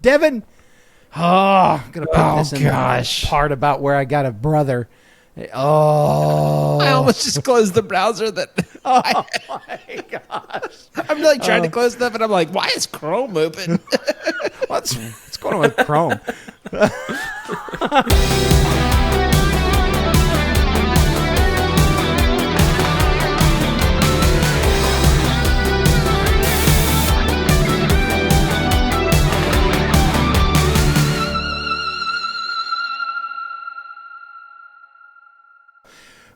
Devin. Oh, I'm going to put this in gosh. the part about where I got a brother. Oh. I almost just closed the browser. Oh, my gosh. I'm like trying to close stuff, and I'm like, why is Chrome open? What's going on with Chrome?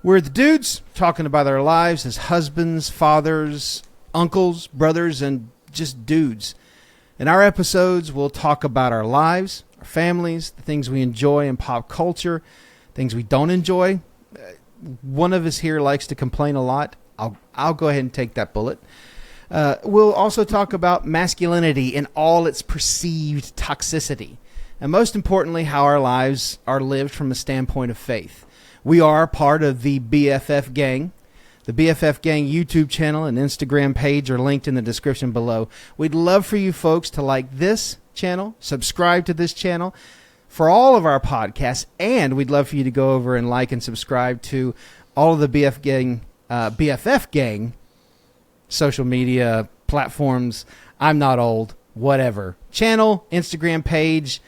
We're the dudes talking about our lives as husbands, fathers, uncles, brothers, and just dudes. In our episodes, we'll talk about our lives, our families, the things we enjoy in pop culture, things we don't enjoy. One of us here likes to complain a lot. I'll go ahead and take that bullet. We'll also talk about masculinity in all its perceived toxicity. And most importantly, how our lives are lived from a standpoint of faith. We are part of the BFF Gang. The BFF Gang YouTube channel and Instagram page are linked in the description below. We'd love for you folks to like this channel, subscribe to this channel for all of our podcasts, and we'd love for you to go over and like and subscribe to all of the BFF Gang social media platforms. I'm not old, whatever. Channel, Instagram page.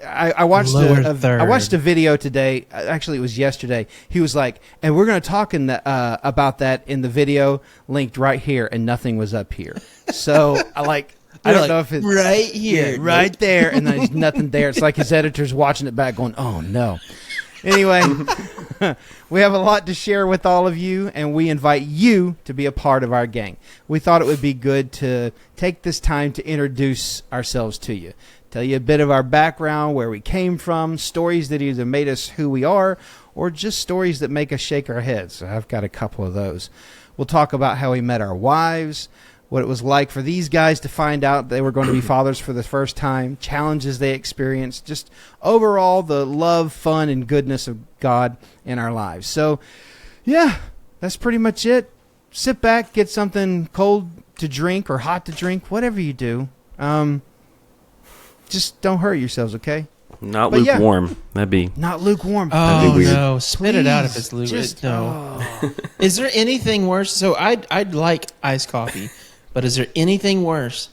I watched a video today. Actually, it was yesterday. He was like, and we're going to talk about that in the video linked right here, and nothing was up here. So I don't know if it's right here, right there, and there's nothing there. It's like his editor's watching it back going, oh, no. Anyway, we have a lot to share with all of you, and we invite you to be a part of our gang. We thought it would be good to take this time to introduce ourselves to you. Tell you a bit of our background, where we came from, stories that either made us who we are, or just stories that make us shake our heads. So I've got a couple of those. We'll talk about how we met our wives, what it was like for these guys to find out they were going to be fathers for the first time, challenges they experienced, just overall the love, fun, and goodness of God in our lives. So, yeah, that's pretty much it. Sit back, get something cold to drink or hot to drink, whatever you do. Just don't hurt yourselves, okay? Not lukewarm. Yeah. That'd be not lukewarm. Oh, weird. no. Spit it out if it's lukewarm. No. Is there anything worse? So I'd like iced coffee, but is there anything worse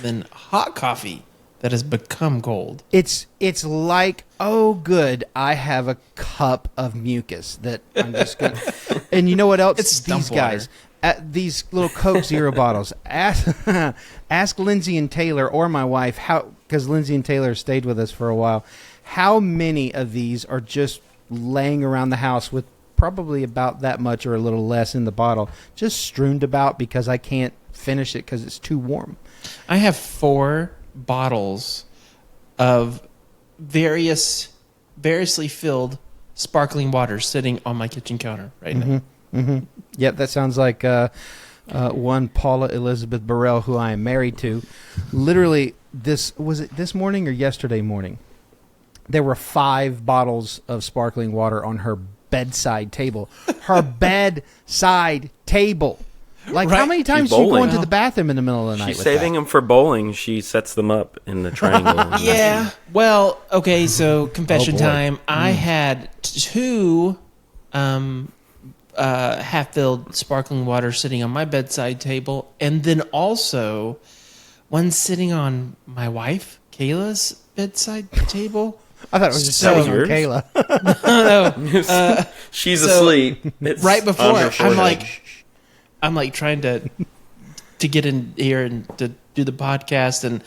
than hot coffee that has become cold? It's like, oh, good, I have a cup of mucus that I'm just going to... And you know what else? It's these guys... At these little Coke Zero bottles. Ask Lindsay and Taylor or my wife, because Lindsay and Taylor stayed with us for a while, how many of these are just laying around the house with probably about that much or a little less in the bottle, just strewn about because I can't finish it because it's too warm. I have 4 bottles of variously filled sparkling water sitting on my kitchen counter right now. Mm-hmm. Yep, that sounds like one Paula Elizabeth Burrell, who I am married to. Literally, was it this morning or yesterday morning? There were 5 bottles of sparkling water on her bedside table. Her bedside table. Like, right. How many times do you go into the bathroom in the middle of the night? She's saving them for bowling. She sets them up in the triangle. Yeah. Well, okay, so confession time. I had 2... half-filled sparkling water sitting on my bedside table, and then also one sitting on my wife Kayla's bedside table. I thought it was just sitting on Kayla. No. She's asleep. It's right before I'm like trying to get in here and to do the podcast, and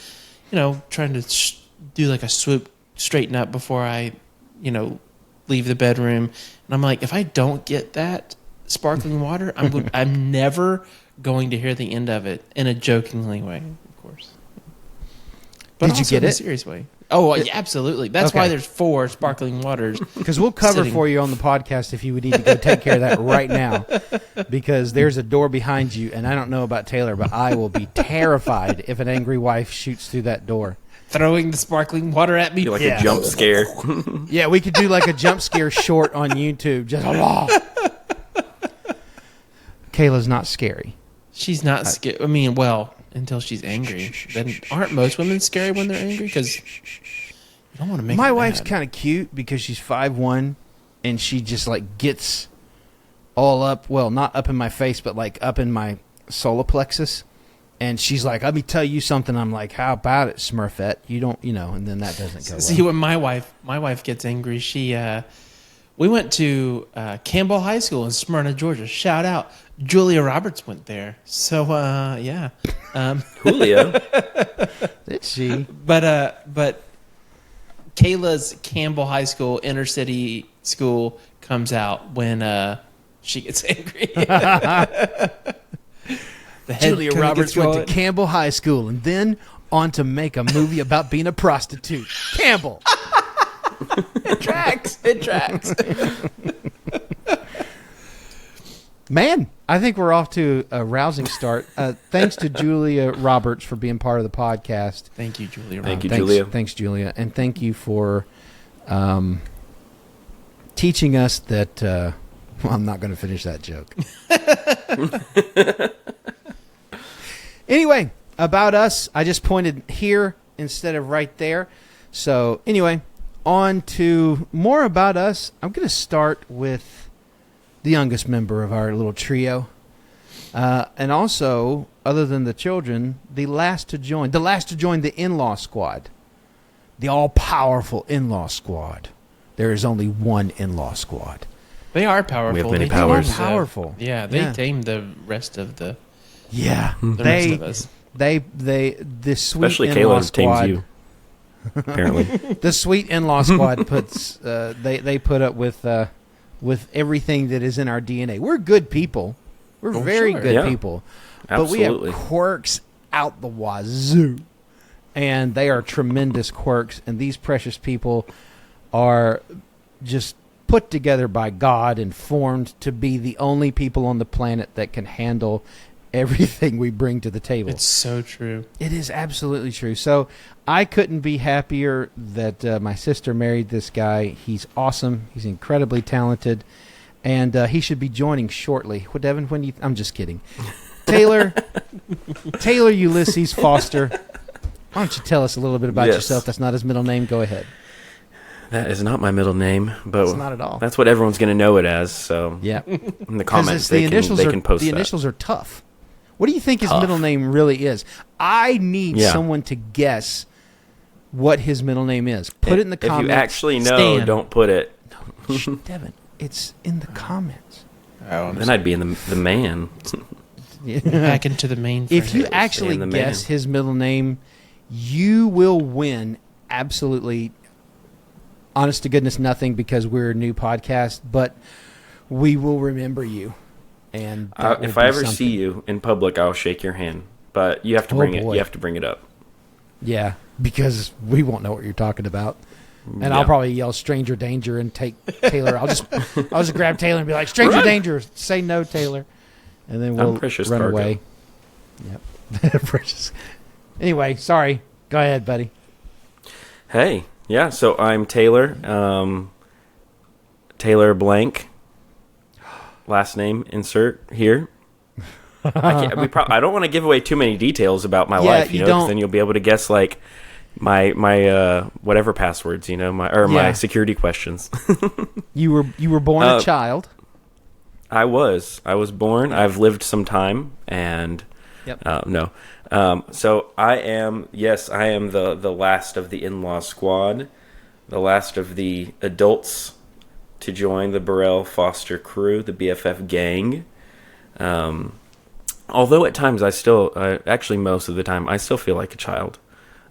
trying to do like a swoop, straighten up before I leave the bedroom. And I'm like, if I don't get that sparkling water, I'm never going to hear the end of it, in a jokingly way, of course. But did you get it? In a serious way. Oh, yeah, absolutely. That's why there's 4 sparkling waters. Because we'll cover for you on the podcast if you would need to go take care of that right now. Because there's a door behind you, and I don't know about Taylor, but I will be terrified if an angry wife shoots through that door. Throwing the sparkling water at me? Like a jump scare. Yeah, we could do like a jump scare short on YouTube. Just Kayla's not scary. She's not scary. I mean, well, until she's angry. Then aren't most women scary when they're angry? Because you don't want to make My her wife's mad. kind of cute because she's 5'1", and she just like gets all up. Well, not up in my face, but like up in my solar plexus. And she's like, "Let me tell you something." I'm like, "How about it, Smurfette? You don't, And then that doesn't go See, well. when my wife gets angry, we went to Campbell High School in Smyrna, Georgia. Shout out, Julia Roberts went there. So yeah, Julio. Did she? but Kayla's Campbell High School inner city school comes out when she gets angry. The head Julia kinda Roberts gets went going. to Campbell High School and then on to make a movie about being a prostitute. Campbell. It tracks. It tracks. Man, I think we're off to a rousing start. Thanks to Julia Roberts for being part of the podcast. Thank you, Julia. Thank you, Thanks, Julia. Thanks, Julia. And thank you for teaching us that... well, I'm not going to finish that joke. Anyway, about us, I just pointed here instead of right there. So anyway, on to more about us. I'm going to start with the youngest member of our little trio. And also, other than the children, the last to join the in-law squad. The all-powerful in-law squad. There is only one in-law squad. They are powerful. We have many They powers. tamed Powerful. they Yeah. tamed the rest of the Yeah, rest of us. the sweet Especially in-law Kayla squad. tames you. Apparently. The sweet in-law squad puts they put up with everything that is in our DNA. We're good people. We're Oh, very sure. good Yeah. people. Absolutely. But we have quirks out the wazoo. And they are tremendous quirks. And these precious people are just put together by God and formed to be the only people on the planet that can handle everything we bring to the table. It's so true. It is absolutely true. So I couldn't be happier that my sister married this guy. He's awesome. He's incredibly talented. And he should be joining shortly. What, Devin, when do you... I'm just kidding. Taylor Ulysses Foster. Why don't you tell us a little bit about Yes. yourself? That's not his middle name. Go ahead. That is not my middle name, but It's not at all. that's what everyone's going to know it as. So Yeah. in the Because comments, they can post the that. initials are tough. What do you think his Tough. middle name really is? I need Yeah. someone to guess what his middle name is. Put it in the If comments. you actually know, Stan. don't put it. Shh, Devin, it's in the comments. Oh, Then I'd be in the man. back into the main. If you franchise. actually Stan the guess man. his middle name, you will win absolutely honest to goodness nothing because we're a new podcast, but we will remember you. And that will If be I ever something. see you in public, I'll shake your hand. But you have to Oh, bring it. boy. You have to bring it up. Yeah, because we won't know what you're talking about. And Yeah. I'll probably yell "stranger danger" and take Taylor. I'll just grab Taylor and be like, "Stranger Run. danger!" Say no, Taylor, and then we'll Precious run Cargo. away. Yep, Precious. Anyway, sorry. Go ahead, buddy. Hey, yeah. So I'm Taylor. Taylor blank. Last name insert here. I don't want to give away too many details about my Yeah, life, you 'cause don't. then you'll be able to guess like my whatever passwords, my Yeah. security questions. You were born a Uh, child. I was born. I've lived some time, and Yep. no. So I am the last of the in-law squad, the last of the adults to join the Burrell Foster crew, the BFF gang. Although at times actually most of the time, I still feel like a child.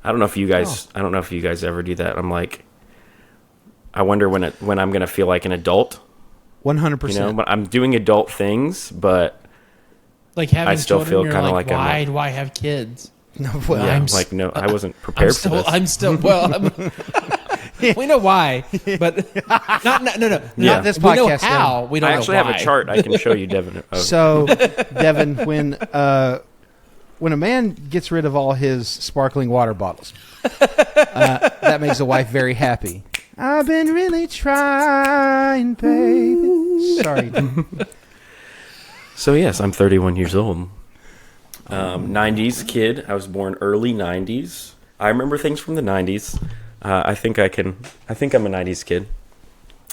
I don't know if you guys, I don't know if you guys ever do that. I'm like, I wonder when I'm gonna feel like an adult. 100%. But I'm doing adult things, but like having I still children, feel you're kinda like, like I'm why a- do I have kids? No, well, yeah, I'm like no, I wasn't prepared for this. I'm still well. We know why, but no. Yeah. Not this We know podcast, how. We don't I actually know have why. a chart I can show you, Devin. So, Devin, when a man gets rid of all his sparkling water bottles, that makes a wife very happy. I've been really trying, baby. Sorry. So yes, I'm 31 years old. 90s kid. I was born early 90s. I remember things from the 90s. I think I'm a 90s kid.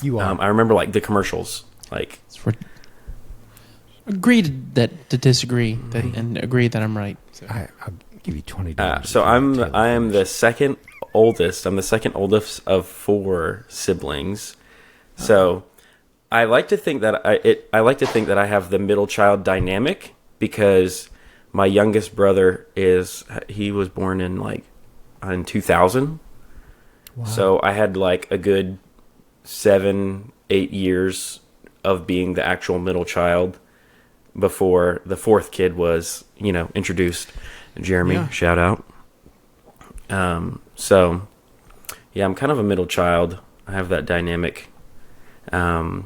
You are. I remember like the commercials. Like, agree to disagree and agree that I'm right. So. I'll give you $20. So I am the second oldest. I'm the second oldest of 4 siblings. So I like to think that I I have the middle child dynamic because my youngest brother he was born in 2000. Wow. So I had like a good 7-8 years of being the actual middle child before the 4th kid was, introduced. Jeremy, shout out. So yeah, I'm kind of a middle child. I have that dynamic. So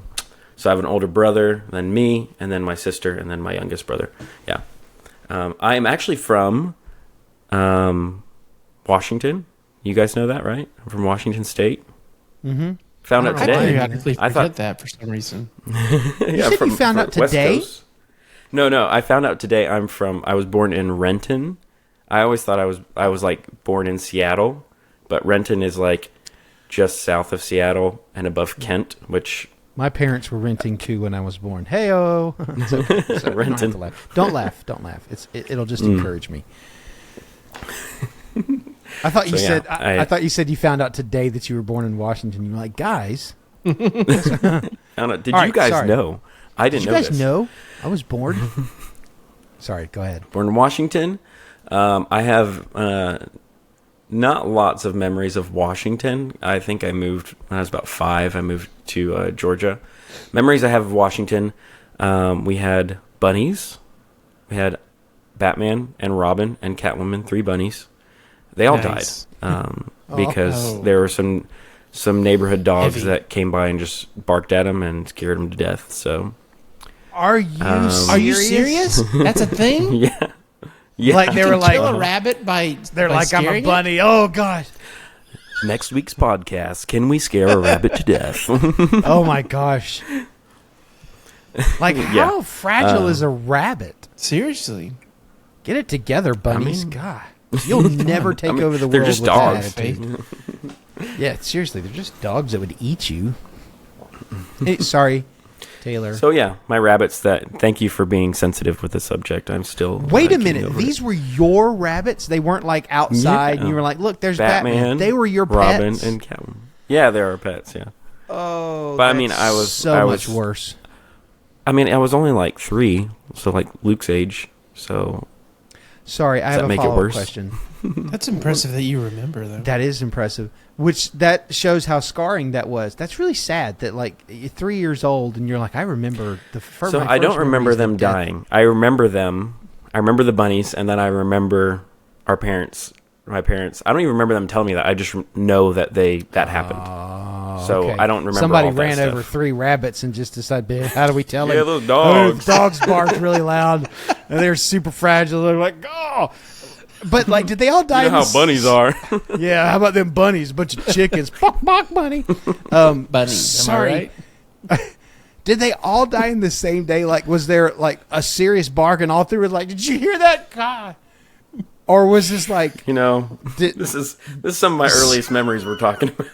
I have an older brother, then me, and then my sister, and then my youngest brother. Yeah. I am actually from Washington. You guys know that, right? I'm from Washington State. Mm-hmm. Found out today. I thought that for some reason. You found out today? No. I found out today. I was born in Renton. I always thought I was like born in Seattle, but Renton is like just south of Seattle and above Kent, which my parents were renting too when I was born. Hey-o. So Renton. Don't laugh. It'll just encourage me. I thought you said I thought you said you found out today that you were born in Washington. You were like, guys. I don't know. Did you guys know? I didn't know this. Did you guys know I was born? Sorry, go ahead. Born in Washington. I have not lots of memories of Washington. I think I moved when I was about 5. I moved to Georgia. Memories I have of Washington, we had bunnies. We had Batman and Robin and Catwoman, 3 bunnies. They all died because there were some neighborhood dogs that came by and just barked at them and scared them to death. So, are you serious? That's a thing? Yeah. Like they were like kill a rabbit by they're by like I'm a bunny. It? Oh god. Next week's podcast: Can we scare a rabbit to death? Oh my gosh. Like how fragile is a rabbit? Seriously, get it together, bunnies. God. You'll never take over the world. They're just with dogs. That attitude. Yeah, seriously, they're just dogs that would eat you. Hey, sorry, Taylor. So yeah, my rabbits. Thank you for being sensitive with the subject. I'm still. Wait a minute. These were your rabbits. They weren't like outside, and you were like, "Look, there's Batman." They were your Robin, pets. and Catwoman. Yeah, they are pets. Yeah. Oh, but I mean, I was much worse. I mean, I was only like 3, so like Luke's age. So. Sorry, I have a follow-up question. That's impressive that you remember, though. That is impressive. That shows how scarring that was. That's really sad that, like, you're 3 years old and you're like, I remember the first. So I don't remember them dying. I remember them. I remember the bunnies, and then I remember our parents. My parents. I don't even remember them telling me that. I just know that that happened. So okay. I don't remember. Somebody all that ran stuff. over 3 rabbits and just decided, how do we tell yeah, him? those dogs. Dogs barked really loud, and they're super fragile. They're like, oh. But like, did they all die? You know how bunnies are. Yeah, how about them bunnies? Bunch of chickens. Bok, bok, bunny. Bunnies. Sorry. Am I right? Did they all die in the same day? Like, was there like a serious bark and all 3 were like, did you hear that? God. Or was this like, this is some of my earliest memories we're talking about.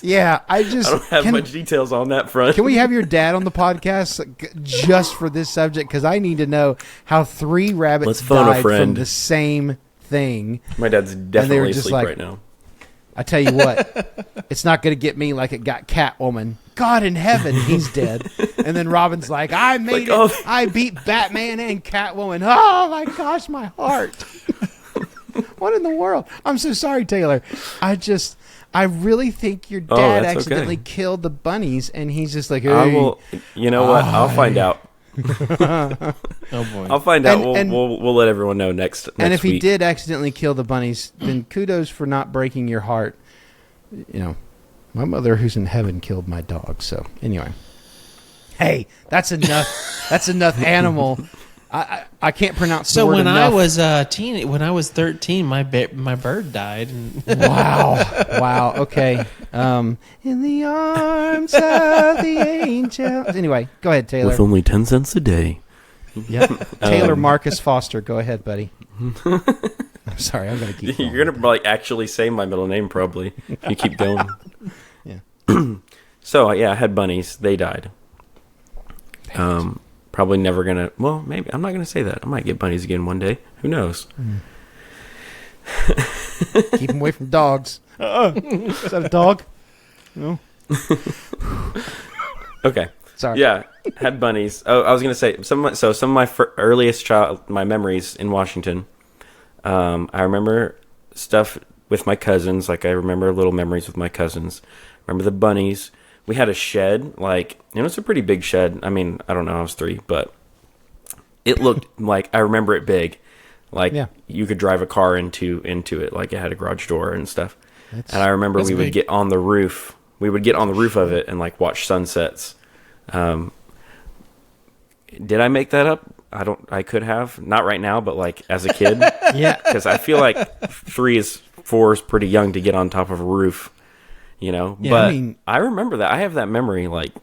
Yeah, I don't have much details on that front. Can we have your dad on the podcast just for this subject? Because I need to know how 3 rabbits died from the same thing. My dad's definitely asleep right now. I tell you what, it's not going to get me like it got Catwoman. God in heaven, he's dead. And then Robin's like, I made it. I beat Batman and Catwoman. Oh my gosh, my heart. What in the world? I'm so sorry, Taylor. I really think your dad accidentally killed the bunnies, and he's just like, hey. I will. You know what? I'll find out. Oh boy! I'll find out. We'll let everyone know next week. And if he did accidentally kill the bunnies, then kudos for not breaking your heart. You know, my mother, who's in heaven, killed my dog. So anyway, hey, that's enough. That's enough animal. I can't pronounce the word when enough. I was when I was 13, my bird died. Wow. Okay. In the arms of the angels. Anyway, go ahead, Taylor. With only 10 cents a day, Yep. Taylor Marcus Foster. Go ahead, buddy. I'm sorry. I'm going to keep going. You're going to like actually say my middle name probably if you keep going. Yeah. So, yeah, I had bunnies. They died. Probably never going to... Well, maybe. I'm not going to say that. I might get bunnies again one day. Who knows? Keep them away from dogs. Is that a dog? No. Okay. Sorry. Yeah, had bunnies. Oh, I was going to say, some of my earliest my memories in Washington, I remember stuff with my cousins. Like, I remember little memories with my cousins. Remember the bunnies. We had a shed, like, it was a pretty big shed. I mean, I don't know, I was 3, but it looked like, I remember it big. Like, you could drive a car into it. Like, it had a garage door and stuff. And I remember we would get on the roof. We would get on the roof of it and, like, watch sunsets. Did I make that up? I could have. Not right now, but, like, as a kid. Yeah. Because I feel like 4 is pretty young to get on top of a roof. You know, Yeah, but I remember that. I have that memory, like,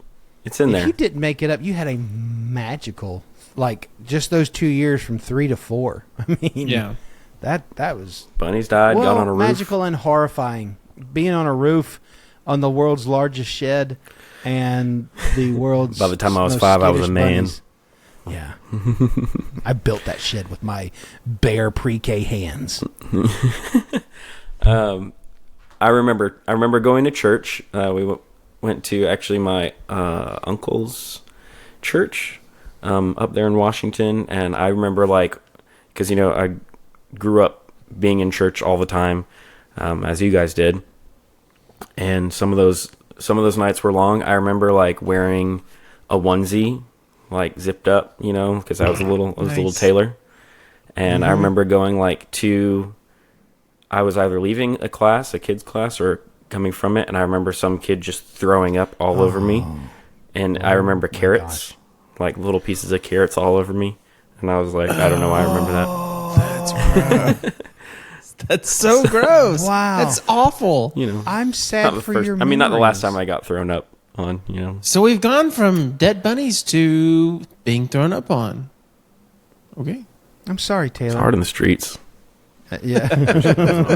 it's in there. If you didn't make it up, you had a magical, like, just those 2 years from 3 to 4. I mean, that was... Bunnies died, got on a roof. Magical and horrifying. Being on a roof on the world's largest shed and the world's... By the time I was most 5, I was a skittish man. bunnies. Yeah. I built that shed with my bare pre-K hands. I remember going to church. We went to actually my uncle's church up there in Washington, and I remember, like, because, you know, I grew up being in church all the time, as you guys did, and some of those nights were long. I remember, like, wearing a onesie, like, zipped up, you know, because I was a little Taylor, and I remember going, like, I was either leaving a kid's class, or coming from it, and I remember some kid just throwing up all over me. And I remember carrots, like little pieces of carrots all over me. And I was like, I don't know why I remember that. That's gross. That's so gross. Wow. That's awful. You know, I'm sad for your I mean, not the last memories. time I got thrown up on, you know. So we've gone from dead bunnies to being thrown up on. Okay. I'm sorry, Taylor. It's hard in the streets. Yeah.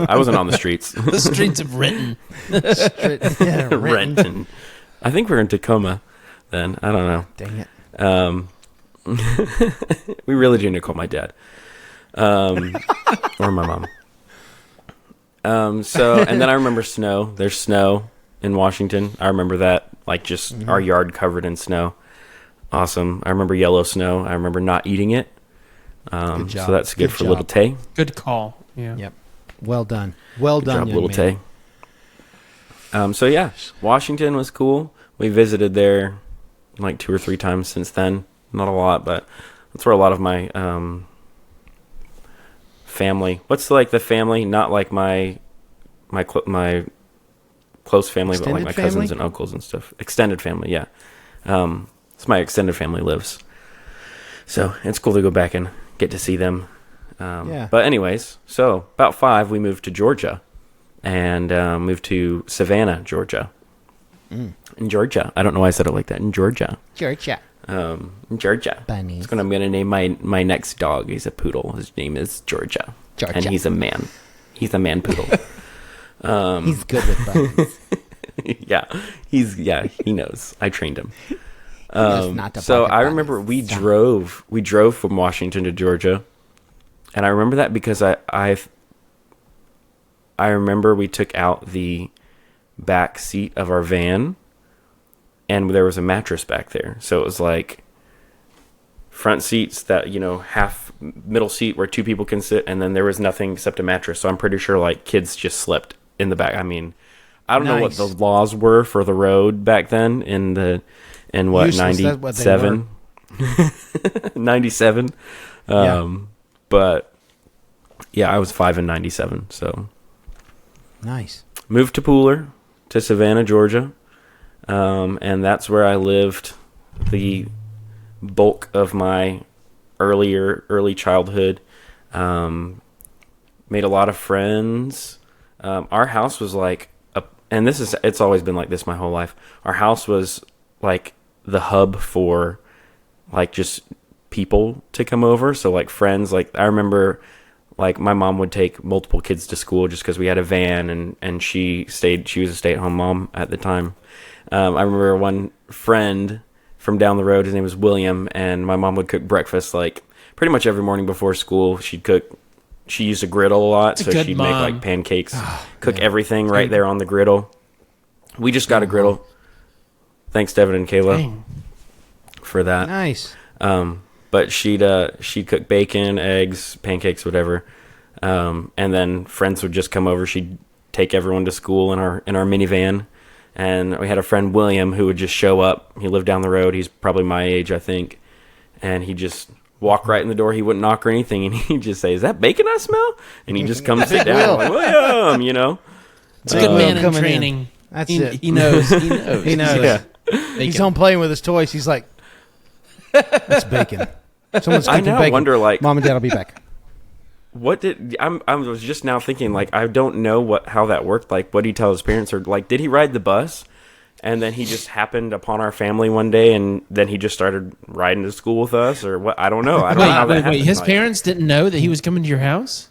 I wasn't on the streets. The streets of Renton. Yeah, Renton. I think we're in Tacoma then. I don't know. Dang it. We really do need to call my dad. Or my mom. And then I remember snow. There's snow in Washington. I remember that. Like, just our yard covered in snow. Awesome. I remember yellow snow. I remember not eating it. Good job. So that's good for job. little Tay. Good call. Yeah. Yep. Well done. Well Good done, job, young little man. Tay. So yeah, Washington was cool. We visited there like 2 or 3 times since then. Not a lot, but that's where a lot of my family. What's like the family? Not like my close family, but like my cousins and uncles and stuff. Extended family, yeah. It's my extended family lives. So it's cool to go back and get to see them. Yeah. But anyways, so about 5, we moved to Georgia, and moved to Savannah, Georgia. In Georgia. I don't know why I said it like that. In Georgia. Georgia. In Georgia. Bunnies. I'm going to name my next dog. He's a poodle. His name is Georgia. Georgia. And he's a man. He's a man poodle. He's good with bunnies. He knows. I trained him. Not to So pocket I bunnies. remember we drove from Washington to Georgia, and I remember that because I remember we took out the back seat of our van, and there was a mattress back there. So it was like front seats that, you know, half middle seat where 2 people can sit, and then there was nothing except a mattress. So I'm pretty sure like kids just slept in the back. I mean, I don't know what the laws were for the road back then in what, Useless, that's what they 97? 97. But yeah, I was 5 in 97. So Nice. moved to Pooler, to Savannah, Georgia. And that's where I lived the bulk of my early childhood. Made a lot of friends. Our house was like, it's always been like this my whole life. Our house was like the hub for like just people to come over. So like friends, like I remember like my mom would take multiple kids to school just because we had a van, and she was a stay-at-home mom at the time. I remember one friend from down the road, his name was William, and my mom would cook breakfast like pretty much every morning before school. She used a griddle a lot, so she'd make like pancakes, cook everything right there on the griddle. We just got a griddle. Thanks, Devin and Kayla, for that. Nice. But she'd cook bacon, eggs, pancakes, whatever. And then friends would just come over. She'd take everyone to school in our minivan. And we had a friend, William, who would just show up. He lived down the road. He's probably my age, I think. And he'd just walk right in the door. He wouldn't knock or anything. And he'd just say, "Is that bacon I smell?" And he'd just come sit down. Like, William, you know. It's a good man in training. That's it. He knows. He knows. He knows. Yeah. He's home playing with his toys. He's like, "That's bacon." Someone's cooking bacon. I wonder, like, Mom and Dad will be back. I was just now thinking, like, I don't know how that worked. Like, what did he tell his parents? Or, like, did he ride the bus? And then he just happened upon our family one day, and then he just started riding to school with us? Or what? I don't know. I don't know how that happened. Wait, his parents didn't know that he was coming to your house?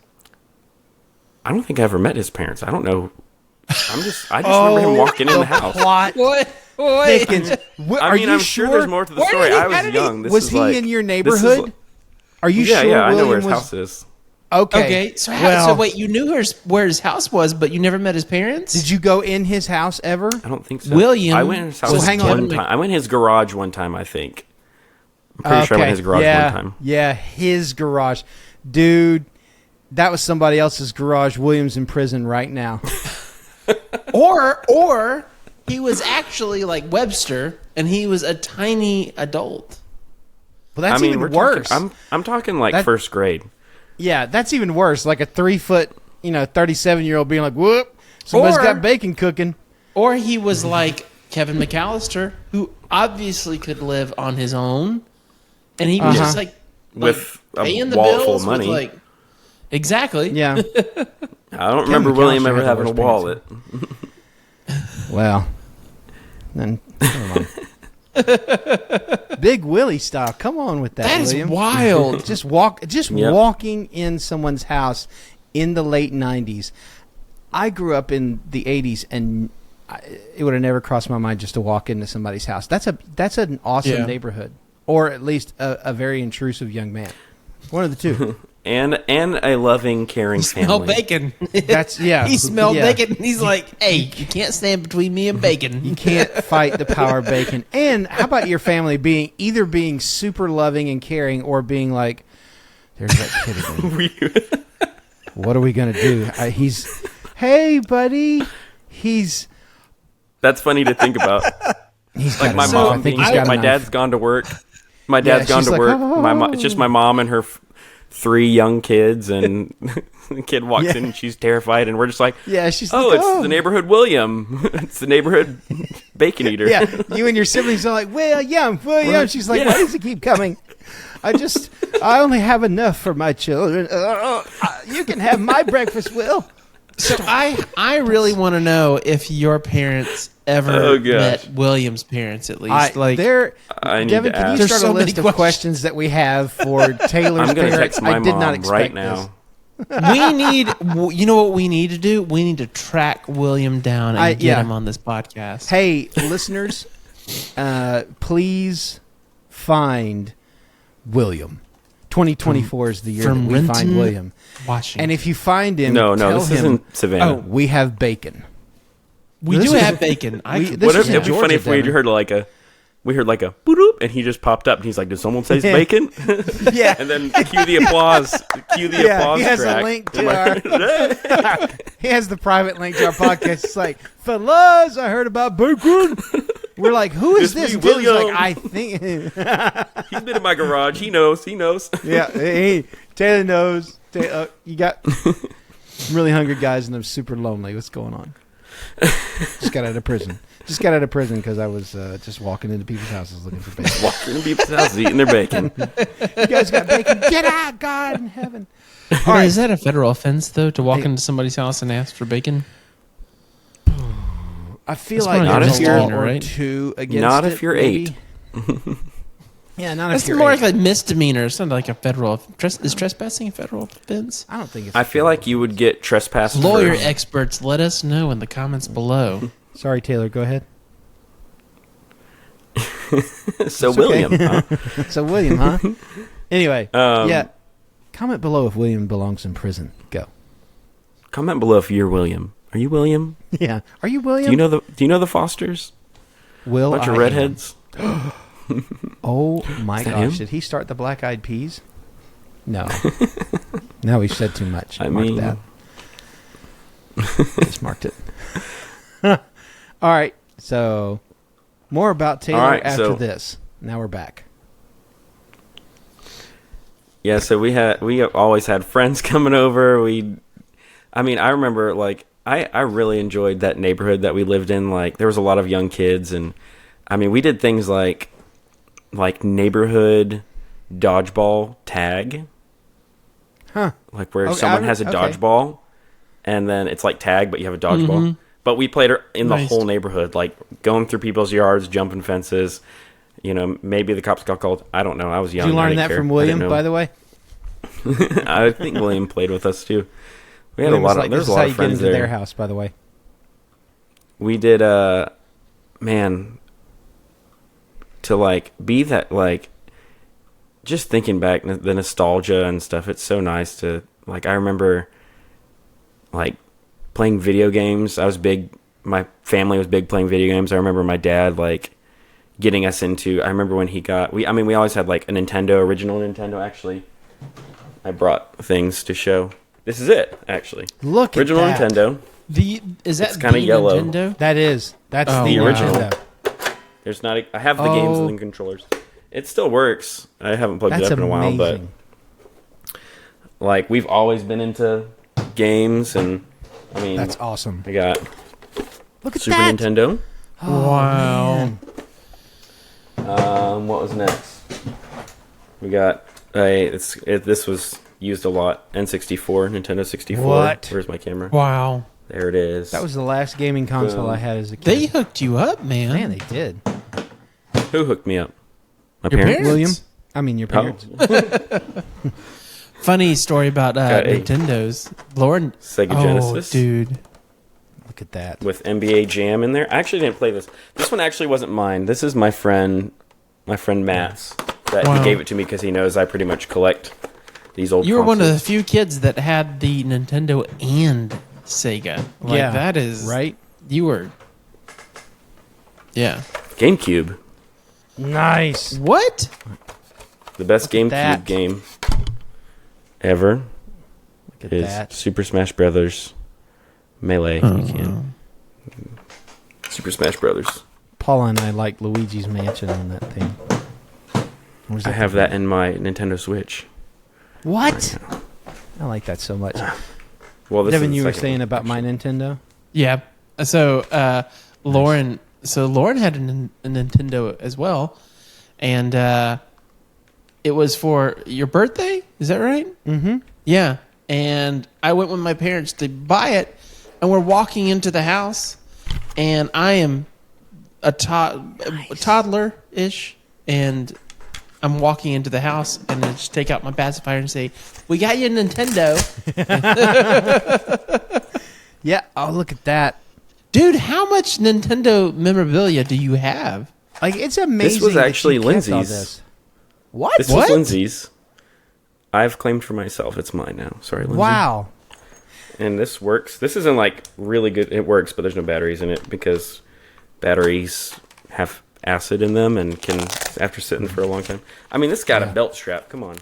I don't think I ever met his parents. I don't know. I just remember him walking in the house. Plot. What? Thickens. I mean, I'm sure there's more to the story. I was young. Was he in your neighborhood? Are you sure? Yeah, I know where William his house is. Okay. So wait, you knew where his house was, but you never met his parents? Did you go in his house ever? I don't think so. William. I went in his house one time. I went in his garage one time, I think. I'm pretty sure I went in his garage one time. Yeah, his garage. Dude, that was somebody else's garage. William's in prison right now. Or he was actually like Webster, and he was a tiny adult. Well, that's even worse. I'm talking like first grade. Yeah, that's even worse. Like a 3-foot, 37-year-old being like, "Whoop, somebody's got bacon cooking." Or he was like Kevin McAllister, who obviously could live on his own, and he was just like with paying a the wallet bills full of money. with Exactly. Yeah. I don't remember William ever having a wallet. Well, then never mind. Big Willie style. Come on with that, William. That is wild. Walking in someone's house in the late 90s. I grew up in the 80s, and it would have never crossed my mind just to walk into somebody's house. That's an awesome neighborhood, or at least a very intrusive young man. One of the two. And a loving, caring family. Smell bacon. He smelled bacon, and he's like, "Hey, you can't stand between me and bacon. You can't fight the power of bacon." And how about your family being super loving and caring, or being like, "There's that kid again. What are we gonna do? Hey, buddy, That's funny to think about. He's like my mom. My dad's gone to work. My dad's gone to work. It's just my mom and her 3 young kids, and the kid walks in and she's terrified, and we're just like, she's it's the neighborhood William. It's the neighborhood bacon eater. Yeah, you and your siblings are like, William. She's like, why does it keep coming? I only have enough for my children. You can have my breakfast, Will. So I really want to know if your parents ever met William's parents, at least. Devin, can you start a list of questions that we have for Taylor's I'm going to parents? text my I did not mom expect right now. We need, you know what we need to do? We need to track William down and get him on this podcast. Hey, listeners, please find William. 2024 is the year that we find William. Washington. And if you find him, this isn't Savannah. We have bacon. We do have bacon. It'd be funny if we heard like a boop, and he just popped up, and he's like, "Did someone say bacon?" Yeah. And then cue the applause. Cue the applause. He has track. a link to our. He has the private link to our podcast. It's like, "Fellas, I heard about bacon." We're like, "Who is this?" And Taylor's like, "I think he's been in my garage. He knows. Yeah, Taylor knows. You got some really hungry guys, and they're super lonely. What's going on? Just got out of prison. Because I was just walking into people's houses looking for bacon. Walking into people's houses eating their bacon. You guys got bacon? Get out, God in heaven! All right. Is that a federal offense, though, to walk into somebody's house and ask for bacon? I feel like there's a law or two against it. Not if you're 8. Yeah, not That's if you're more 8. like a misdemeanor. It's not like a federal. Is trespassing a federal offense? I don't think it's. I feel like you would get trespassed. Lawyer experts, let us know in the comments below. Sorry, Taylor. Go ahead. So It's William, okay. huh? So William, huh? Anyway, Um, yeah. Comment below if William belongs in prison. Go. Comment below if you're William. Are you William? Yeah. Are you William? Do you know the Fosters? Will Bunch I of am. redheads. Oh my Is that gosh! him? Did he start the Black Eyed Peas? No. No, he said too much. I Mark mean- that. Just marked it. All right. So more about Taylor All right, after so- this. Now we're back. Yeah, so we always had friends coming over. I remember like I really enjoyed that neighborhood that we lived in. Like there was a lot of young kids, and I mean we did things like neighborhood dodgeball tag, Huh. like where Okay, someone has a okay. dodgeball, and then it's like tag, but you have a dodgeball. But we played it in the Nice. whole neighborhood, like going through people's yards, jumping fences. You know, maybe the cops got called. I don't know. I was young. Did you I learn didn't that care. from I William, didn't by know. the way? I think William played with us too. We had William a was lot like, of. There's this a is lot how of you get friends into there. their house, by the way. We did man, to like be that, like just thinking back the nostalgia and stuff. It's so nice to like. I remember like playing video games. I was big. My family was big playing video games. I remember my dad like getting us into. I remember when he got. We always had like a Nintendo, original Nintendo. Actually, I brought things to show. This is it. Actually, Look original at that. Nintendo. Is that It's kinda the yellow. Nintendo? That's Oh, the wow. original. Nintendo. There's not. I have the games Oh. and the controllers. It still works. I haven't plugged That's it up in a while, but amazing. like we've always been into games, and I mean, That's awesome. I got Look at Super that. Nintendo. Oh, Wow. man. What was next? We got this was used a lot. N64, Nintendo 64. What? Where's my camera? Wow. There it is. That was the last gaming console Boom. I had as a kid. They hooked you up, man. Man, they did. Who hooked me up? My Your parents. parents? William? I mean, your Oh. parents. Funny story about Got a Nintendo's. Lauren. Sega Oh, Genesis. dude. Look at that. With NBA Jam in there. I actually didn't play this. This one actually wasn't mine. This is my friend Matt's. That Wow. he gave it to me because he knows I pretty much collect these old. You were one of the consoles. few kids that had the Nintendo and Sega. Like, Yeah, that is. right? You were. Yeah. GameCube, Nice. What? the best Look at that. GameCube game ever Look at is that. Super Smash Brothers Melee. Oh, You can Super Smash Brothers. Paula and I like Luigi's Mansion on that thing. Where's I have that in my Nintendo Switch. What? I like that so much. Well, this Devin, is the you were second saying one, about my actually. Nintendo? Yeah. So, Lauren. So Lauren had a Nintendo as well, and it was for your birthday. Is that right? Mm-hmm. Yeah. And I went with my parents to buy it, and we're walking into the house, and I am a toddler-ish, and I'm walking into the house, and I just take out my pacifier and say, "We got you a Nintendo." Yeah. Oh, look at that. Dude, how much Nintendo memorabilia do you have? Like, it's amazing. was that actually you kept all Lindsay's. this. What? This What? was Lindsay's. I've claimed for myself. It's mine now. Sorry, Lindsay. Wow. And this works. This isn't like really good. It works, but there's no batteries in it because batteries have acid in them and can, after sitting for a long time. I mean, this got a belt strap. Come on.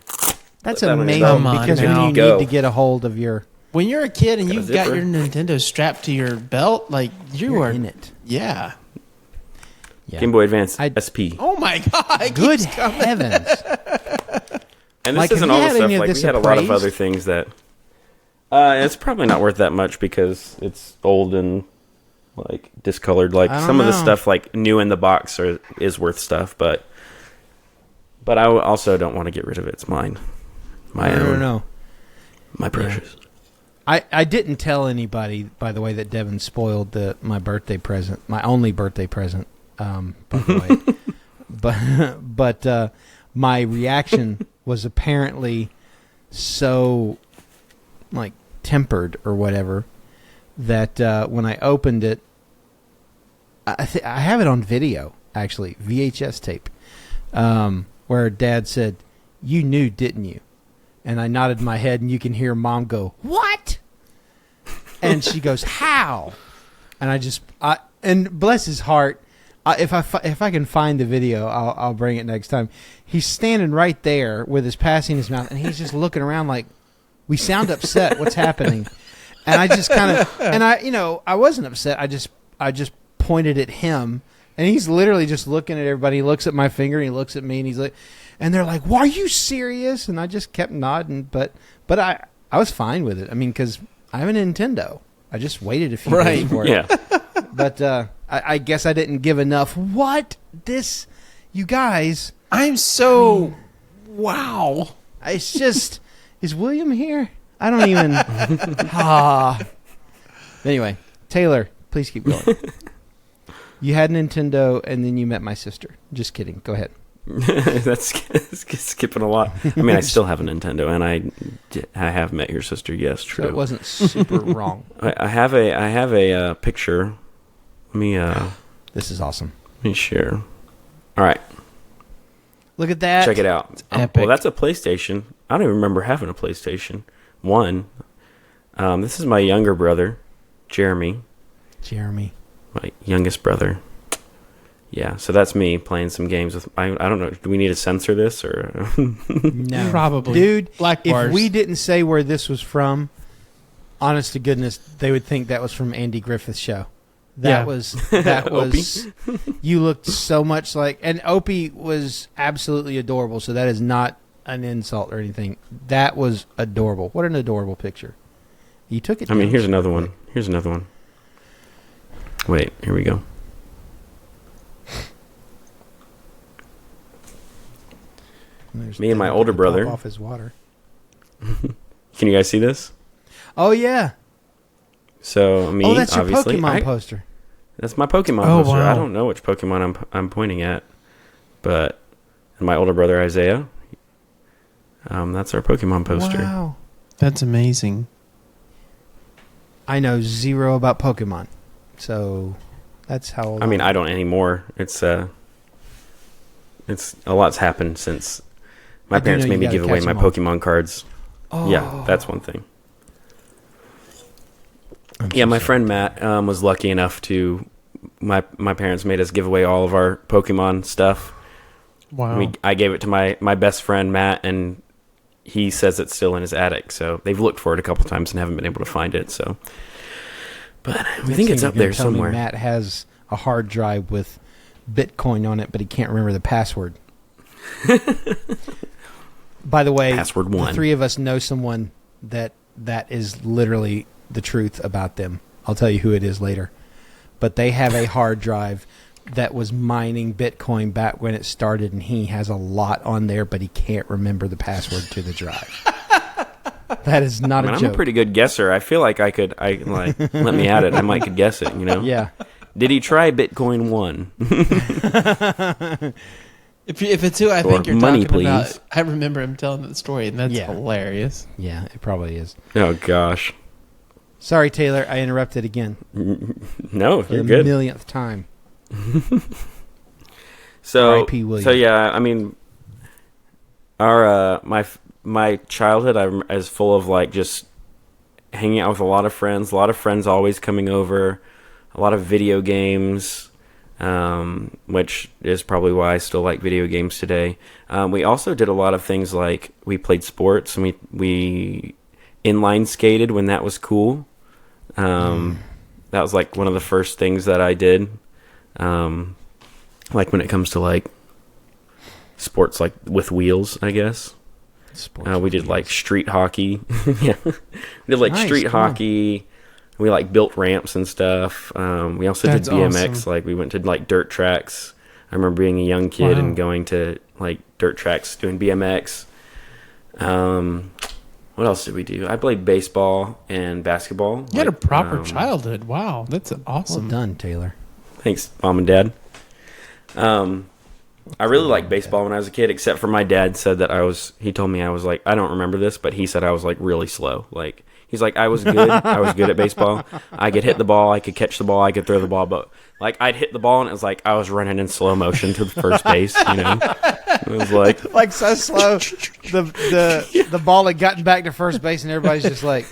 That's Put that on your amazing belt. Come on because now. when you Go. need to get a hold of your... When you're a kid and Got a you've got zipper. your Nintendo strapped to your belt, like you You're are in it. Yeah. Yeah. Game Boy Advance I- SP. Oh my god! it Good keeps coming. heavens. And this Like, isn't have you all the had stuff. any of Like, this we had a lot of appraised? other things that. It's probably not worth that much because it's old and like discolored. Like I don't some of the know. stuff, like new in the box, is worth stuff. But I also don't want to get rid of it. It's mine. My I own. don't know. My precious. I didn't tell anybody, by the way, that Devin spoiled my birthday present, my only birthday present, by the way. But my reaction was apparently so like tempered or whatever that when I opened it, I have it on video, actually, VHS tape, where Dad said, "You knew, didn't you?" And I nodded my head, and you can hear Mom go, "What?" And she goes, "How?" And and bless his heart, if I can find the video, I'll bring it next time. He's standing right there with his passing his mouth, and he's just looking around like, "We sound upset. What's happening?" And I just kind of, and I wasn't upset. I just pointed at him, and he's literally just looking at everybody. He looks at my finger, and he looks at me, and he's like, and they're like, "Why are you serious?" And I just kept nodding, but I was fine with it. I mean, because I have a Nintendo. I just waited a few days for it. Yeah. But I guess I didn't give enough. You guys. I'm so, wow. It's just, is William here? I don't even. Anyway, Taylor, please keep going. You had Nintendo, and then you met my sister. Just kidding. Go ahead. That's skipping a lot. I mean, I still have a Nintendo, and I have met your sister. Yes, true. So it wasn't super wrong. I have a picture. Let me This is awesome. let me share. All right, Look at that. check it out. epic. Well, that's a PlayStation. I don't even remember having a PlayStation 1. This is my younger brother, Jeremy, Jeremy. my youngest brother. Yeah, so that's me playing some games with. I don't know. Do we need to censor this or? No. Probably. Dude, Black bars. if we didn't say where this was from, honest to goodness, they would think that was from Andy Griffith's show. That was you looked so much like, and Opie was absolutely adorable, so that is not an insult or anything. That was adorable. What an adorable picture. You took it. I mean, down. here's another one. Here's another one. Wait, here we go. There's Me and my Dad older gonna brother. pop off his water. Can you guys see this? Oh yeah. So me, Oh, that's your obviously, Pokemon poster. That's my Pokemon Oh, poster. wow. I don't know which Pokemon I'm pointing at, but and my older brother Isaiah. That's our Pokemon poster. Wow. That's amazing. I know zero about Pokemon, so that's how old I mean, I don't anymore. It's a lot's happened since my I do parents know made you me gotta give away catch my 'em all. Pokemon cards. Oh. Yeah, that's one thing. I'm Yeah, so my sorry. friend Matt was lucky enough to. My parents made us give away all of our Pokemon stuff. Wow. I gave it to my best friend Matt, and he says it's still in his attic. So they've looked for it a couple times and haven't been able to find it. So, but we think it's You're up gonna there tell me somewhere. Matt has a hard drive with Bitcoin on it, but he can't remember the password. By the way, Password the 1. three of us know someone that is literally the truth about them. I'll tell you who it is later. But they have a hard drive that was mining Bitcoin back when it started, and he has a lot on there, but he can't remember the password to the drive. That is not I mean, a I'm joke. a pretty good guesser. I feel like I like let me at it. I might could guess it. You know? Yeah. Did he try Bitcoin 1? If it's who I Or think you're money, talking about, please. I remember him telling the story, and that's Yeah. hilarious. Yeah, it probably is. Oh gosh. Sorry, Taylor. I interrupted again No, for you're the good. millionth time. So, R.I.P. William. so yeah, I mean, our my childhood is full of like just hanging out with a lot of friends. A lot of friends always coming over. A lot of video games, which is probably why I still like video games today. We also did a lot of things like we played sports and we inline skated when that was cool. That was like one of the first things that I did. Like when it comes to like sports, like with wheels, I guess. We did like street hockey. Yeah, we did like Nice, street come on. hockey. We like built ramps and stuff. We also That's did BMX. awesome. Like we went to like dirt tracks. I remember being a young kid Wow. and going to like dirt tracks doing BMX. What else did we do? I played baseball and basketball. You had a Like, proper childhood. Wow, that's Well awesome. done, Taylor. Thanks, Mom and Dad. I really liked baseball when I was a kid, except for my dad said that he told me I was like, I don't remember this, but he said I was like really slow. Like, he's like, I was good. I was good at baseball. I could hit the ball. I could catch the ball. I could throw the ball. But like, I'd hit the ball and it was like I was running in slow motion to the first base. You know, it was like so slow. The ball had gotten back to first base, and everybody's just like,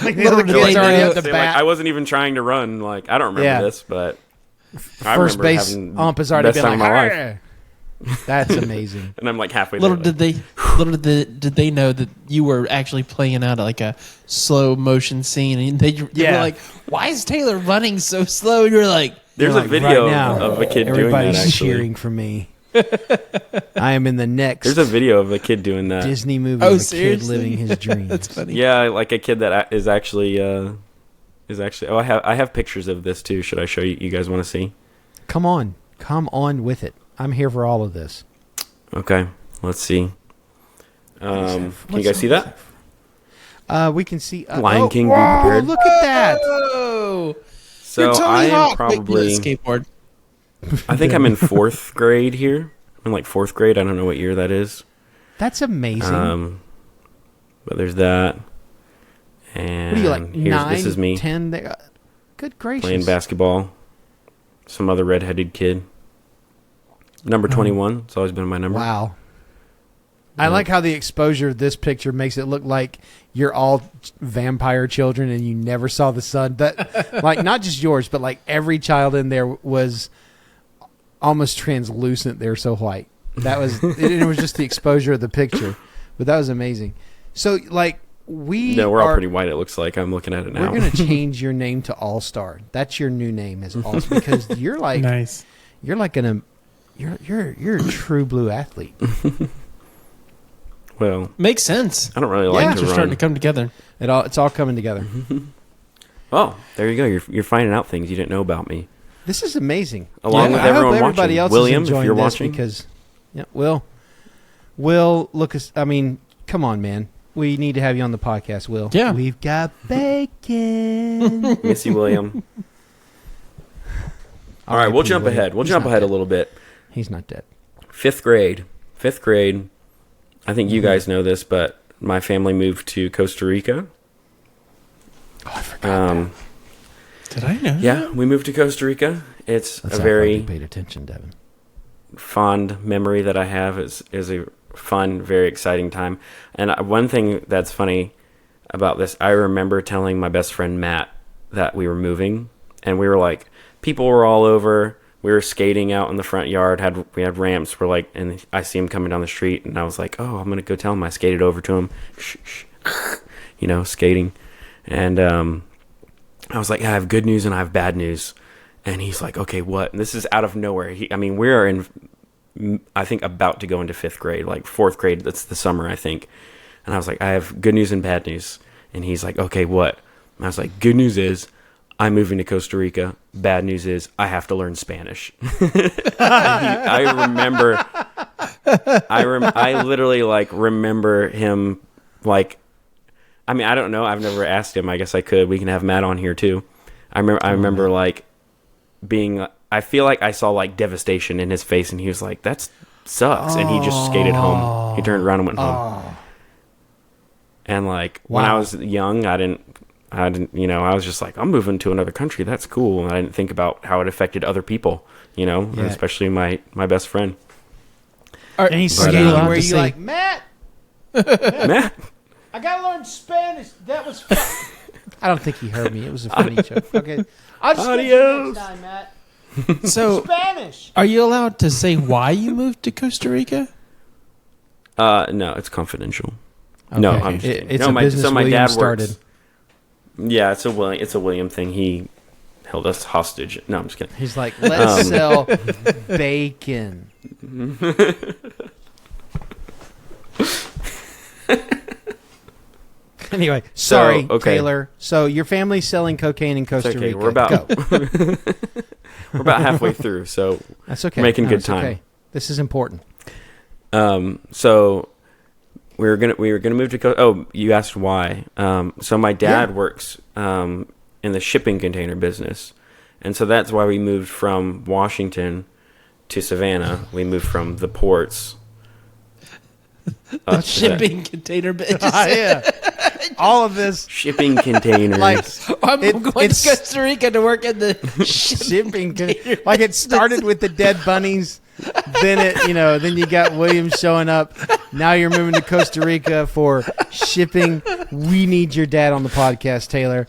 like the other kid's already up the bat. I wasn't even trying to run. Like, I don't remember this, but first base ump has already been like, hey. That's amazing. And I'm like halfway Little there. did they know that you were actually playing out like a slow motion scene, and they were like, "Why is Taylor running so slow?" And you're like, "There's a video of a kid doing that." Everybody's cheering for me. I am in the next. There's a video of a kid doing that Disney movie. Of a kid living his dreams. That's funny. Yeah, like a kid that is actually. Oh, I have pictures of this too. Should I show you? You guys want to see? Come on with it. I'm here for all of this. Okay, let's see. Can you guys see that? We can see Lion King. Be prepared. Look at that! Whoa. So I am probably skateboard. I think I'm in 4th grade here. I'm in like 4th grade. I don't know what year that is. That's amazing. But there's that. And what are you like? 9, this is me 10. Good gracious! Playing basketball. Some other redheaded kid. Number 21. It's always been my number. Wow. I like how the exposure of this picture makes it look like you're all vampire children and you never saw the sun. That, like, not just yours, but like every child in there was almost translucent. They're so white. That was it was just the exposure of the picture, but that was amazing. So, like, we're all pretty white. It looks like I'm looking at it now. We're gonna change your name to All Star. That's your new name, is All Star, because you're like nice. You're like you're a true blue athlete. Well, makes sense. I don't really like to run. It's starting to come together. It's all coming together. Oh, there you go. You're finding out things you didn't know about me. This is amazing. Along with everyone everybody watching. else William, is enjoying if you're this watching, because Will, look. I mean, come on, man. We need to have you on the podcast, Will. Yeah, we've got bacon. Miss you, William. All right, we'll jump ahead. We'll jump ahead a little bit. He's not dead. 5th grade. I think you guys know this, but my family moved to Costa Rica. Oh, I forgot. Did I know? Yeah, we moved to Costa Rica. It's That's a very paid attention, Devin. fond memory that I have. Is a fun, very exciting time. And one thing that's funny about this, I remember telling my best friend Matt that we were moving, and we were like, people were all over. We were skating out in the front yard. We had ramps. We're like, and I see him coming down the street, and I was like, "Oh, I'm gonna go tell him." I skated over to him, skating, and I was like, "I have good news and I have bad news," and he's like, "Okay, what?" And this is out of nowhere. We are in, I think, about to go into 5th grade, like 4th grade. That's the summer, I think. And I was like, "I have good news and bad news," and he's like, "Okay, what?" And I was like, "Good news is I'm moving to Costa Rica. Bad news is I have to learn Spanish." I literally like remember him like, I mean, I don't know. I've never asked him. I guess I could. We can have Matt on here too. I remember like being, I feel like I saw like devastation in his face, and he was like, "That sucks." And he just skated home. He turned around and went home. And like when I was young, I didn't, I was just like, I'm moving to another country. That's cool. And I didn't think about how it affected other people, especially my best friend. And he's skating where you like, Matt, Matt, I gotta learn Spanish. That was fun. I don't think he heard me. It was a funny joke. Okay. I'll just get you next time, Matt. So, Spanish. Are you allowed to say why you moved to Costa Rica? No, it's confidential. Okay. No, I'm just kidding. It's a business my William dad started. Works. Yeah, it's a William thing. He held us hostage. No, I'm just kidding. He's like, let's sell bacon. Anyway, sorry, Taylor. So your family's selling cocaine in Costa Rica. We're about we're about halfway through, so that's okay. We're making good time. Okay. This is important. So we were gonna move to Costa. Oh, you asked why? So my dad works in the shipping container business, And so that's why we moved from Washington to Savannah. We moved from the ports. Shipping container business. Yeah. All of this Shipping containers. like I'm going to it's- Costa Rica to work in the shipping like it started with the dead bunnies, then then you got William showing up. Now you're moving to Costa Rica for shipping. We need your dad on the podcast, Taylor.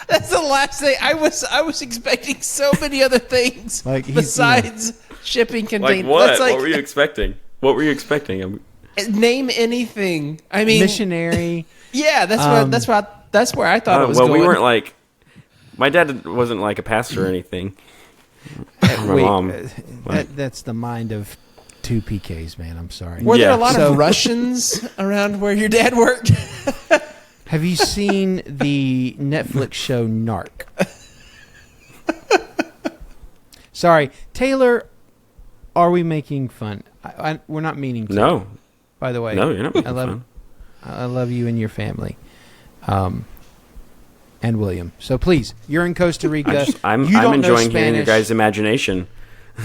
That's the last thing I was expecting. So many other things Like besides shipping containers. Like what? That's What were you expecting? What were you expecting? Name anything. I mean, missionary. Yeah, that's where I thought it was well, going. we weren't like. My dad wasn't like a pastor or anything. My mom. That's the mind of two PKs, man. I'm sorry. Were there a lot So- of Russians around where your dad worked? Have you seen the Netflix show Narc? Sorry, Taylor. Are we making fun? We're not meaning to. No. By the way, No, you're not making I love, fun. I love you and your family, and William. So please, you're in Costa Rica. I'm you don't know enjoying hearing your Spanish. guys' imagination.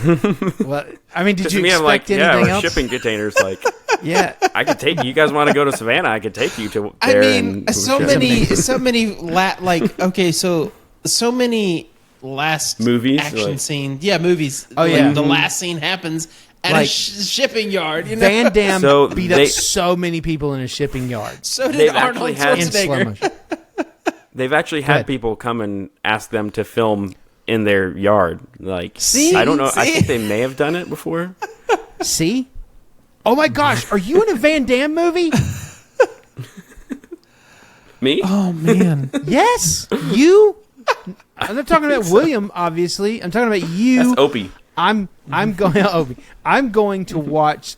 Well, I mean, did Because you to me, I'm like, expect yeah, anything with else? shipping containers, like, Yeah. I could take you. You guys want to go to Savannah? I could take you to I there. mean, and so many last Movies, action like- scenes. Yeah, movies. Oh, Like, yeah. the last scene happens at Like, a shipping yard. You know, Van Damme So beat they- up so many people in a shipping yard. so did They've Arnold actually had- In slow Schwarzenegger. motion. They've actually Go had ahead. people come and ask them to film in their yard. Like, See? I don't know. I See? think they may have done it before. See? Oh my gosh, are you in a Van Damme movie? Me? Oh man, Yes, you. I'm not talking about William, obviously. I'm talking about you. That's Opie. I'm going. I'm going to watch.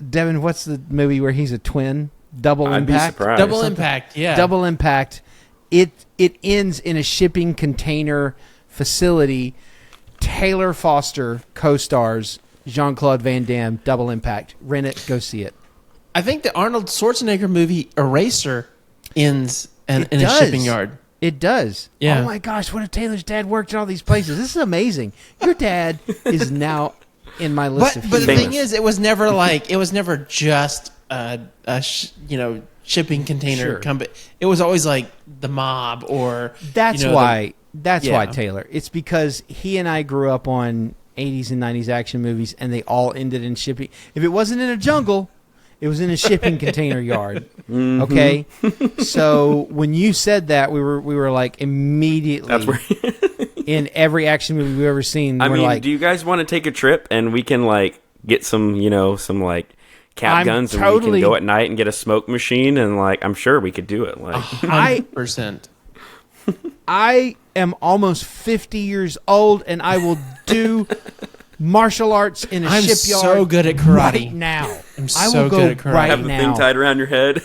Devin, what's the movie where he's a twin? Double I'd be Impact. surprised. Double Impact. Yeah, Double Impact. It ends in a shipping container facility. Taylor Foster co-stars Jean-Claude Van Damme. Double Impact. Rent it. Go see it. I think the Arnold Schwarzenegger movie Eraser ends in a does. shipping yard. It does. Yeah. Oh my gosh, what if Taylor's dad worked in all these places? This is amazing. Your dad is now in my list But of the heroes. thing is, it was never just shipping container Sure. company. It was always like the mob or That's why. That's why Yeah. Taylor. It's because he and I grew up on 80s and 90s action movies, and they all ended in shipping. If it wasn't in a jungle, it was in a shipping container yard. Okay, so when you said that, we were like immediately That's where. in every action movie we've ever seen. I we're mean, like, do you guys want to take a trip and we can like get some, some like cap I'm guns and totally- we can go at night and get a smoke machine and like I'm sure we could do it. Like 100%. I am almost 50 years old, and I will do martial arts in a I'm shipyard. so good at karate. right now. I'm I so will go good at karate. right have the now. thing tied around your head.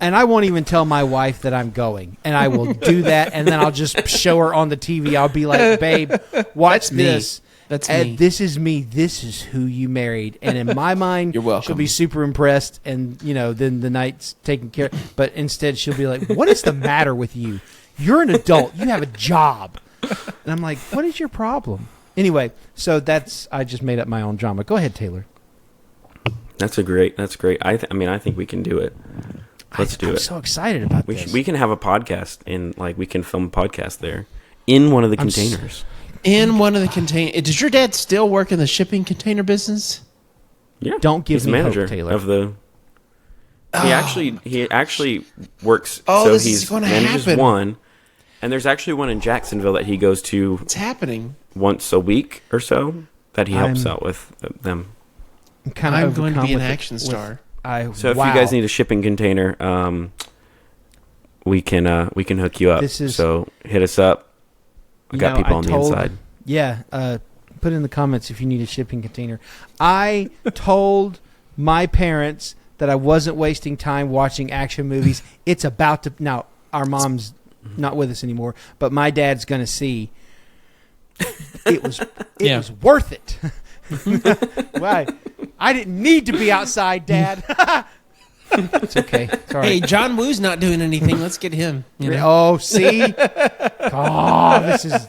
And I won't even tell my wife that I'm going, and I will do that, and then I'll just show her on the TV. I'll be like, "Babe, watch That's me. this. That's And me. This is me. This is who you married." And in my mind, You're welcome. she'll be super impressed, and then the night's taken care. But instead, she'll be like, "What is the matter with you? You're an adult. You have a job." And I'm like, "What is your problem?" Anyway, so I just made up my own drama. Go ahead, Taylor. That's great. I think we can do it. Let's do I'm it. so excited about this. We can have a podcast and like we can film a podcast there in one of the containers. In one of the container. Does your dad still work in the shipping container business? Yeah. Don't give He's me the hope, manager Taylor. of the. He actually works. Oh, so this he's is gonna manages happen. one, and there's actually one in Jacksonville that he goes to It's happening. once a week or so that he helps I'm- out with them. I'm kind I'm of going to be an overcome with action star. So if you guys need a shipping container, we can hook you up. This is- So hit us up. I got people on the inside. Yeah, put in the comments if you need a shipping container. I told my parents that I wasn't wasting time watching action movies. It's about to now. Our mom's not with us anymore, but my dad's going to see. It was worth it. Why? I didn't need to be outside, Dad. It's okay. It's all right. Hey, John Woo's not doing anything. Let's get him. You know? Oh, see? Oh, this is...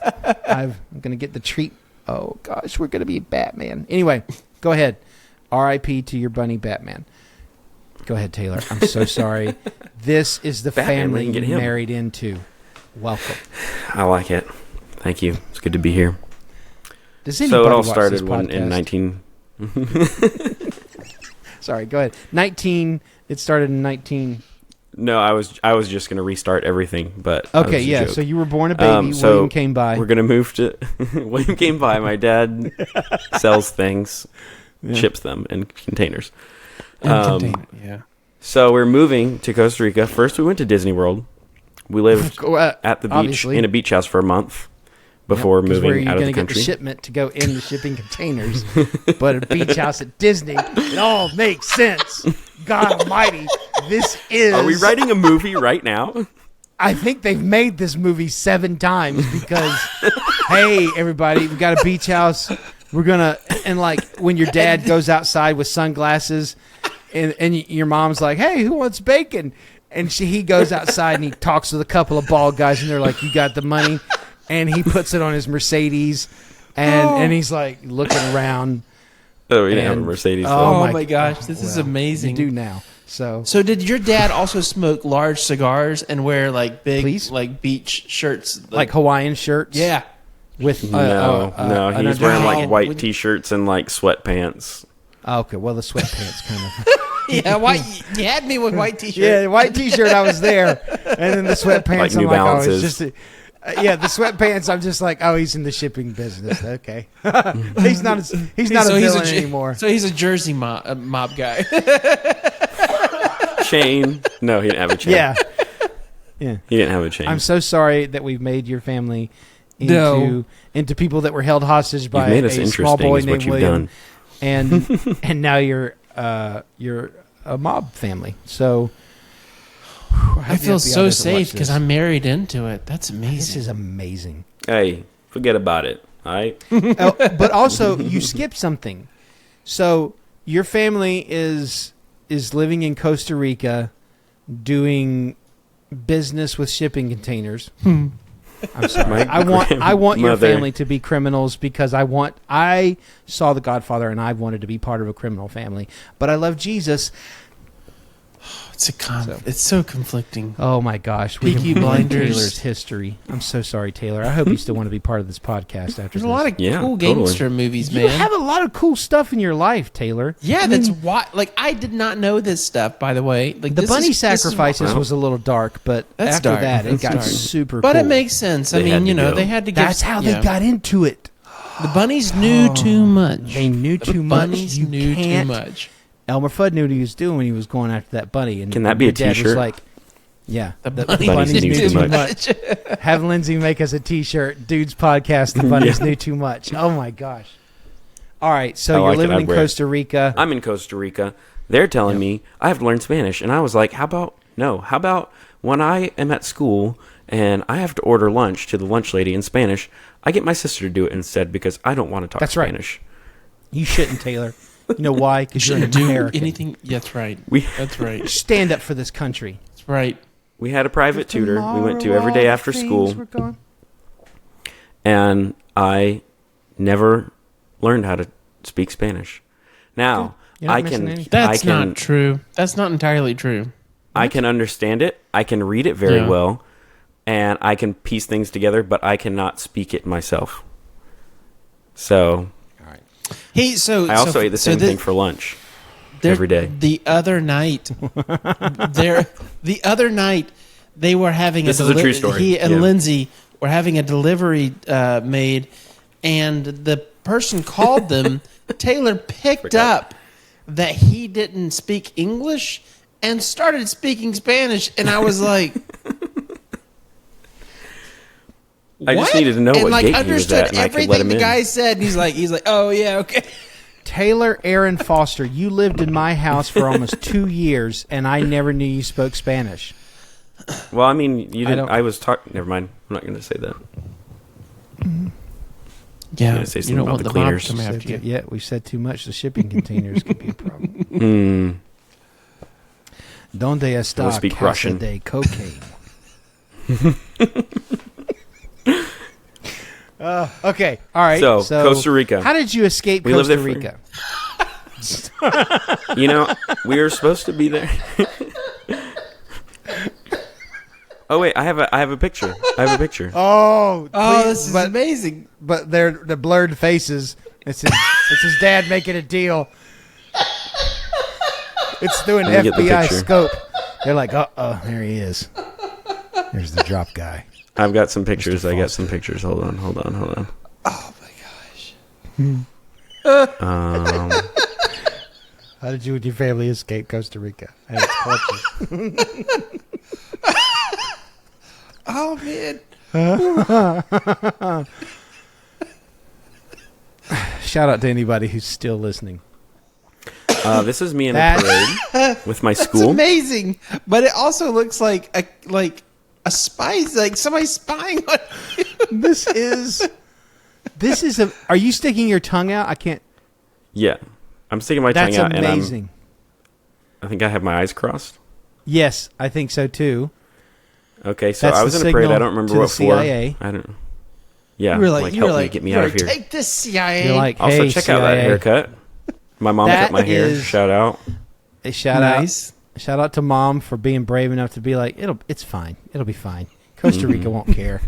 I'm going to get the treat. Oh, gosh, we're going to be Batman. Anyway, go ahead. R.I.P. to your bunny, Batman. Go ahead, Taylor. I'm so sorry. This is the Batman, we family can get you him. married into. Welcome. I like it. Thank you. It's good to be here. Does So it anybody all watch started this when in podcast? 19... Sorry, go ahead. 19... It started in 19... No, I was just going to restart everything, but that Okay, was a yeah. joke. So you were born a baby. so William came by. We're going to move to... William came by. My dad sells things, ships them in containers. Yeah. So we're moving to Costa Rica. First, we went to Disney World. We lived at the beach obviously. in a beach house for a month before moving out of the Get country. the shipment to go in the shipping containers, but a beach house at Disney. It all makes sense. God Almighty, this is. Are we writing a movie right now? I think they've made this movie 7 times because, hey, everybody, we got a beach house. We're gonna and like when your dad goes outside with sunglasses, and your mom's like, "Hey, who wants bacon?" And he goes outside and he talks with a couple of bald guys, and they're like, "You got the money?" And he puts it on his Mercedes, and he's like looking around. Oh, we didn't have a Mercedes. Oh, Oh my gosh, this is amazing. You do now. So did your dad also smoke large cigars and wear like big Please? like beach shirts? like Hawaiian shirts, Yeah. with No, an he's wearing like underneath. white t-shirts and like sweatpants. Oh, okay, well the sweatpants kind of. Yeah, white. You had me with white t-shirt. Yeah, the white T-shirt, I was there, and then the sweatpants. Like I'm New like, Balances. oh, it's just. Yeah, the sweatpants. I'm just like, oh, he's in the shipping business. Okay, he's not. He's not a villain anymore. So he's a Jersey mob guy. Chain? No, he didn't have a chain. Yeah, yeah. He didn't have a chain. I'm so sorry that we've made your family into people that were held hostage by made us a small interesting boy is what named you've William, done. and now you're a mob family. So whew, I feel so doesn't safe watch because this. I'm married into it. That's amazing. This is amazing. Hey, forget about it. All right. But also, you skipped something. So your family is living in Costa Rica, doing business with shipping containers. I'm sorry. I want your grandmother- family to be criminals because I saw The Godfather and I wanted to be part of a criminal family. But I love Jesus. It's so conflicting. Oh my gosh. Peaky can ruin Blinders. Taylor's history. I'm so sorry, Taylor. I hope you still want to be part of this podcast after There's this. a lot of Yeah, cool totally. gangster movies, man. You have a lot of cool stuff in your life, Taylor. Yeah, that's why. Like, I did not know this stuff. By the way, like The this bunny is- this is sacrifices wild. was a little dark, but That's after dark. that, it That's got dark. super But cool. it makes sense. I They had mean, to go. they had to give. That's how yeah. they got into it. The bunnies knew too much. They knew The too much. bunnies You knew too can't. much. Elmer Fudd knew what he was doing when he was going after that bunny. And Can that be your a dad was t-shirt? like, yeah, The the bunnies knew too much. Have Lindsay make us a T-shirt. Dude's podcast. The bunnies knew too much. Oh my gosh! All right, so I you're like it. living I'd in wear it. Costa Rica. I'm in Costa Rica. They're telling me I have to learn Spanish. And I was like, how about when I am at school and I have to order lunch to the lunch lady in Spanish, I get my sister to do it instead because I don't want to talk That's right. Spanish. You shouldn't, Taylor. You know why? Because you're an Shouldn't do American. anything. Yeah, that's right. That's right. Stand up for this country. That's right. We had a private tutor we went to every day after school, and I never learned how to speak Spanish. Now, You're not I missing can anything. That's I can not true. That's not entirely true. I can understand it. I can read it very Yeah. well, and I can piece things together, but I cannot speak it myself. So Hey, so I also ate the so same thing for lunch every day. The other night, they were having This is a true story. He and Yeah. Lindsay were having a delivery made, and the person called them. Taylor picked up that he didn't speak English and started speaking Spanish, and I was like. I just needed to know and what like gate he was understood at, and I could let everything him the in. guy said. And he's like, oh yeah, okay. Taylor Aaron Foster, you lived in my house for almost 2 years, and I never knew you spoke Spanish. Well, I mean, you didn't. don't- I was talking. Never mind. I'm not going to say that. Yeah, gonna say you something don't about want the the mob cleaners. to come after you. Yeah, we said too much. The shipping containers could be a problem. Donde está speak Casa Russian. de Cocaine? Okay, all right. So, Costa Rica. How did you escape We lived Costa there Rica? We were supposed to be there. Oh wait, I have a picture. Oh, this is amazing. But they're the blurred faces. It's his dad making a deal. It's through an Let me get the FBI picture. scope. They're like, there he is. There's the drop guy. I've got some pictures. Mr. I got some pictures. Hold on. Oh my gosh. How did you and your family escape Costa Rica and its culture? Oh man. Shout out to anybody who's still listening. This is me in a parade with my It's school. amazing, but it also looks like a spy, like somebody spying on you. This is a. Are you sticking your tongue out? I can't. Yeah, I'm sticking my That's tongue out, amazing. and I think I have my eyes crossed. Yes, I think so too. Okay, so That's I was the in a parade. I signal don't remember to what the CIA. for. I don't know. Yeah, You were like, help me, get me out of here. Take this, CIA. You're like, Also, hey, check CIA. out that haircut. My mom That cut my hair. is- Shout out. A shout Nice. out. Shout out to Mom for being brave enough to be like, it's fine. It'll be fine. Costa Rica won't care.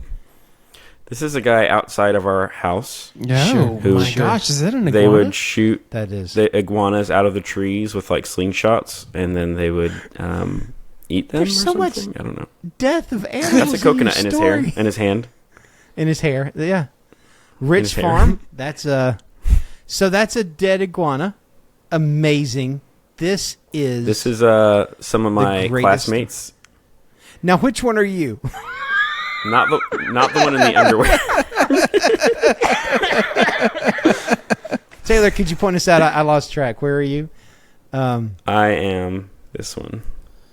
This is a guy outside of our house. No, Sure. Who- my gosh, is that an iguana? They would shoot That is. the iguanas out of the trees with like slingshots, and then they would eat them. There's or so much- something? I don't know. Death of animals. That's a coconut in his hair, story. in his hand. In his hair. Yeah. Rich his hair. Farm. That's a. So that's a dead iguana. Amazing. This is Some of my greatest- classmates. Now, which one are you? Not the one in the underwear. Taylor, could you point us out? I lost track. Where are you? I am this one.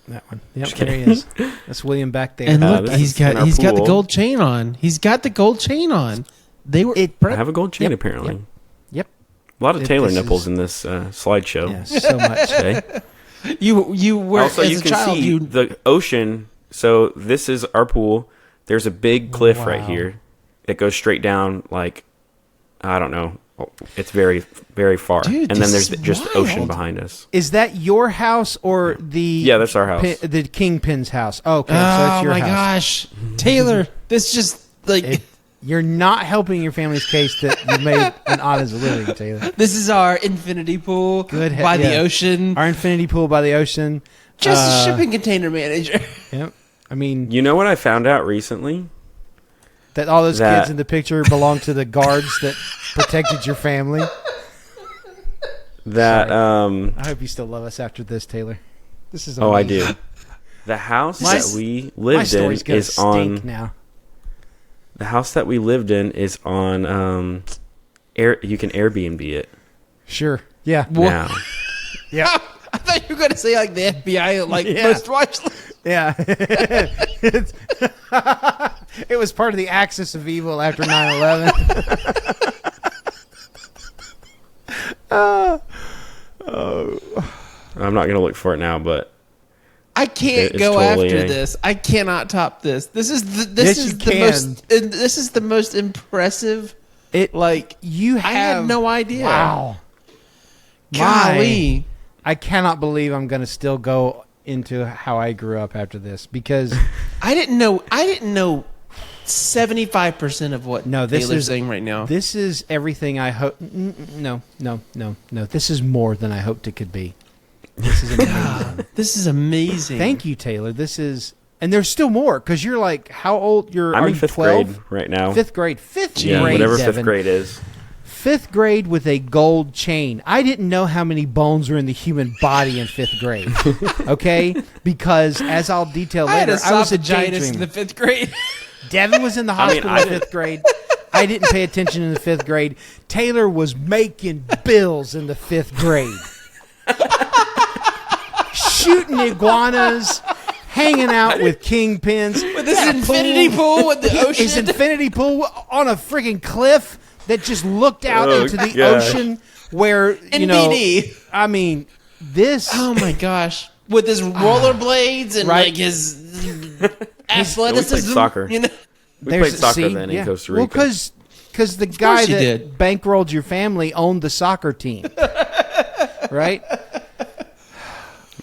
That one. Yep, Just there he kidding. is. That's William back there. And look, this he's is in got our the pool. gold chain on. He's got the gold chain on. They were. I have a gold chain Yep, apparently. Yep. A lot of Taylor This nipples is- in this slideshow. Yeah, so much. Okay. You were Also, as you a can child. see the ocean. So this is our pool. There's a big cliff right Wow. here. It goes straight down, like I don't know. It's very, very far. Dude, and then this there's is just ocean wild. behind us. Is that your house or the? Yeah, that's our house. The Kingpin's house. Okay, so Oh it's your my house. gosh, Taylor! This just like You're not helping your family's case that you made an honest living, Taylor. this is our infinity pool Good by the yeah. ocean. Our infinity pool by the ocean. Just a shipping container manager. Yep. I mean, You know what I found out recently? that all those that- kids in the picture belong to the guards that protected your family. That I hope you still love us after this, Taylor. This is. oh, I amazing. do. The house My- that we My lived in story's gonna is stink on. now. The house that we lived in is on. You can Airbnb it Sure. Yeah. now. Yeah. I thought you were going to say like the FBI, like Yeah. most watch. Yeah. It's- it was part of the axis of evil after 9/11. I'm not gonna look for it now, but I can't It's go totally after a- this. I cannot top this. This is Yes, you can. this is the most impressive. It Like you have I had no idea. Wow. Golly. I cannot believe I'm going to still go into how I grew up after this because I didn't know 75% of what No, this Taylor's is- saying right now. this is everything I hope. No. This is more than I hoped it could be. This is amazing. This is amazing. Thank you, Taylor. This is, and there's still more because you're like, how old? I'm are in you fifth 12? grade right now. Fifth grade. Fifth yeah, grade. whatever Devin. fifth grade is. Fifth grade with a gold chain. I didn't know how many bones were in the human body in fifth grade. Okay, because as I'll detail I had later, a I was a esophagitis in daydreamer. the 5th grade. Devin was in the hospital I in fifth grade. I didn't pay attention in the fifth grade. Taylor was making bills in the fifth grade. Shooting iguanas, hanging out with kingpins. With this infinity pool with the ocean. His infinity pool on a freaking cliff that just looked out Oh, into the gosh. ocean where, you know, NBD. I mean, this... Oh my gosh. with his rollerblades and right. like his We athleticism. played soccer. You know? We played soccer then in Costa Rica. Well, because the guy you that did. bankrolled your family owned the soccer team, right?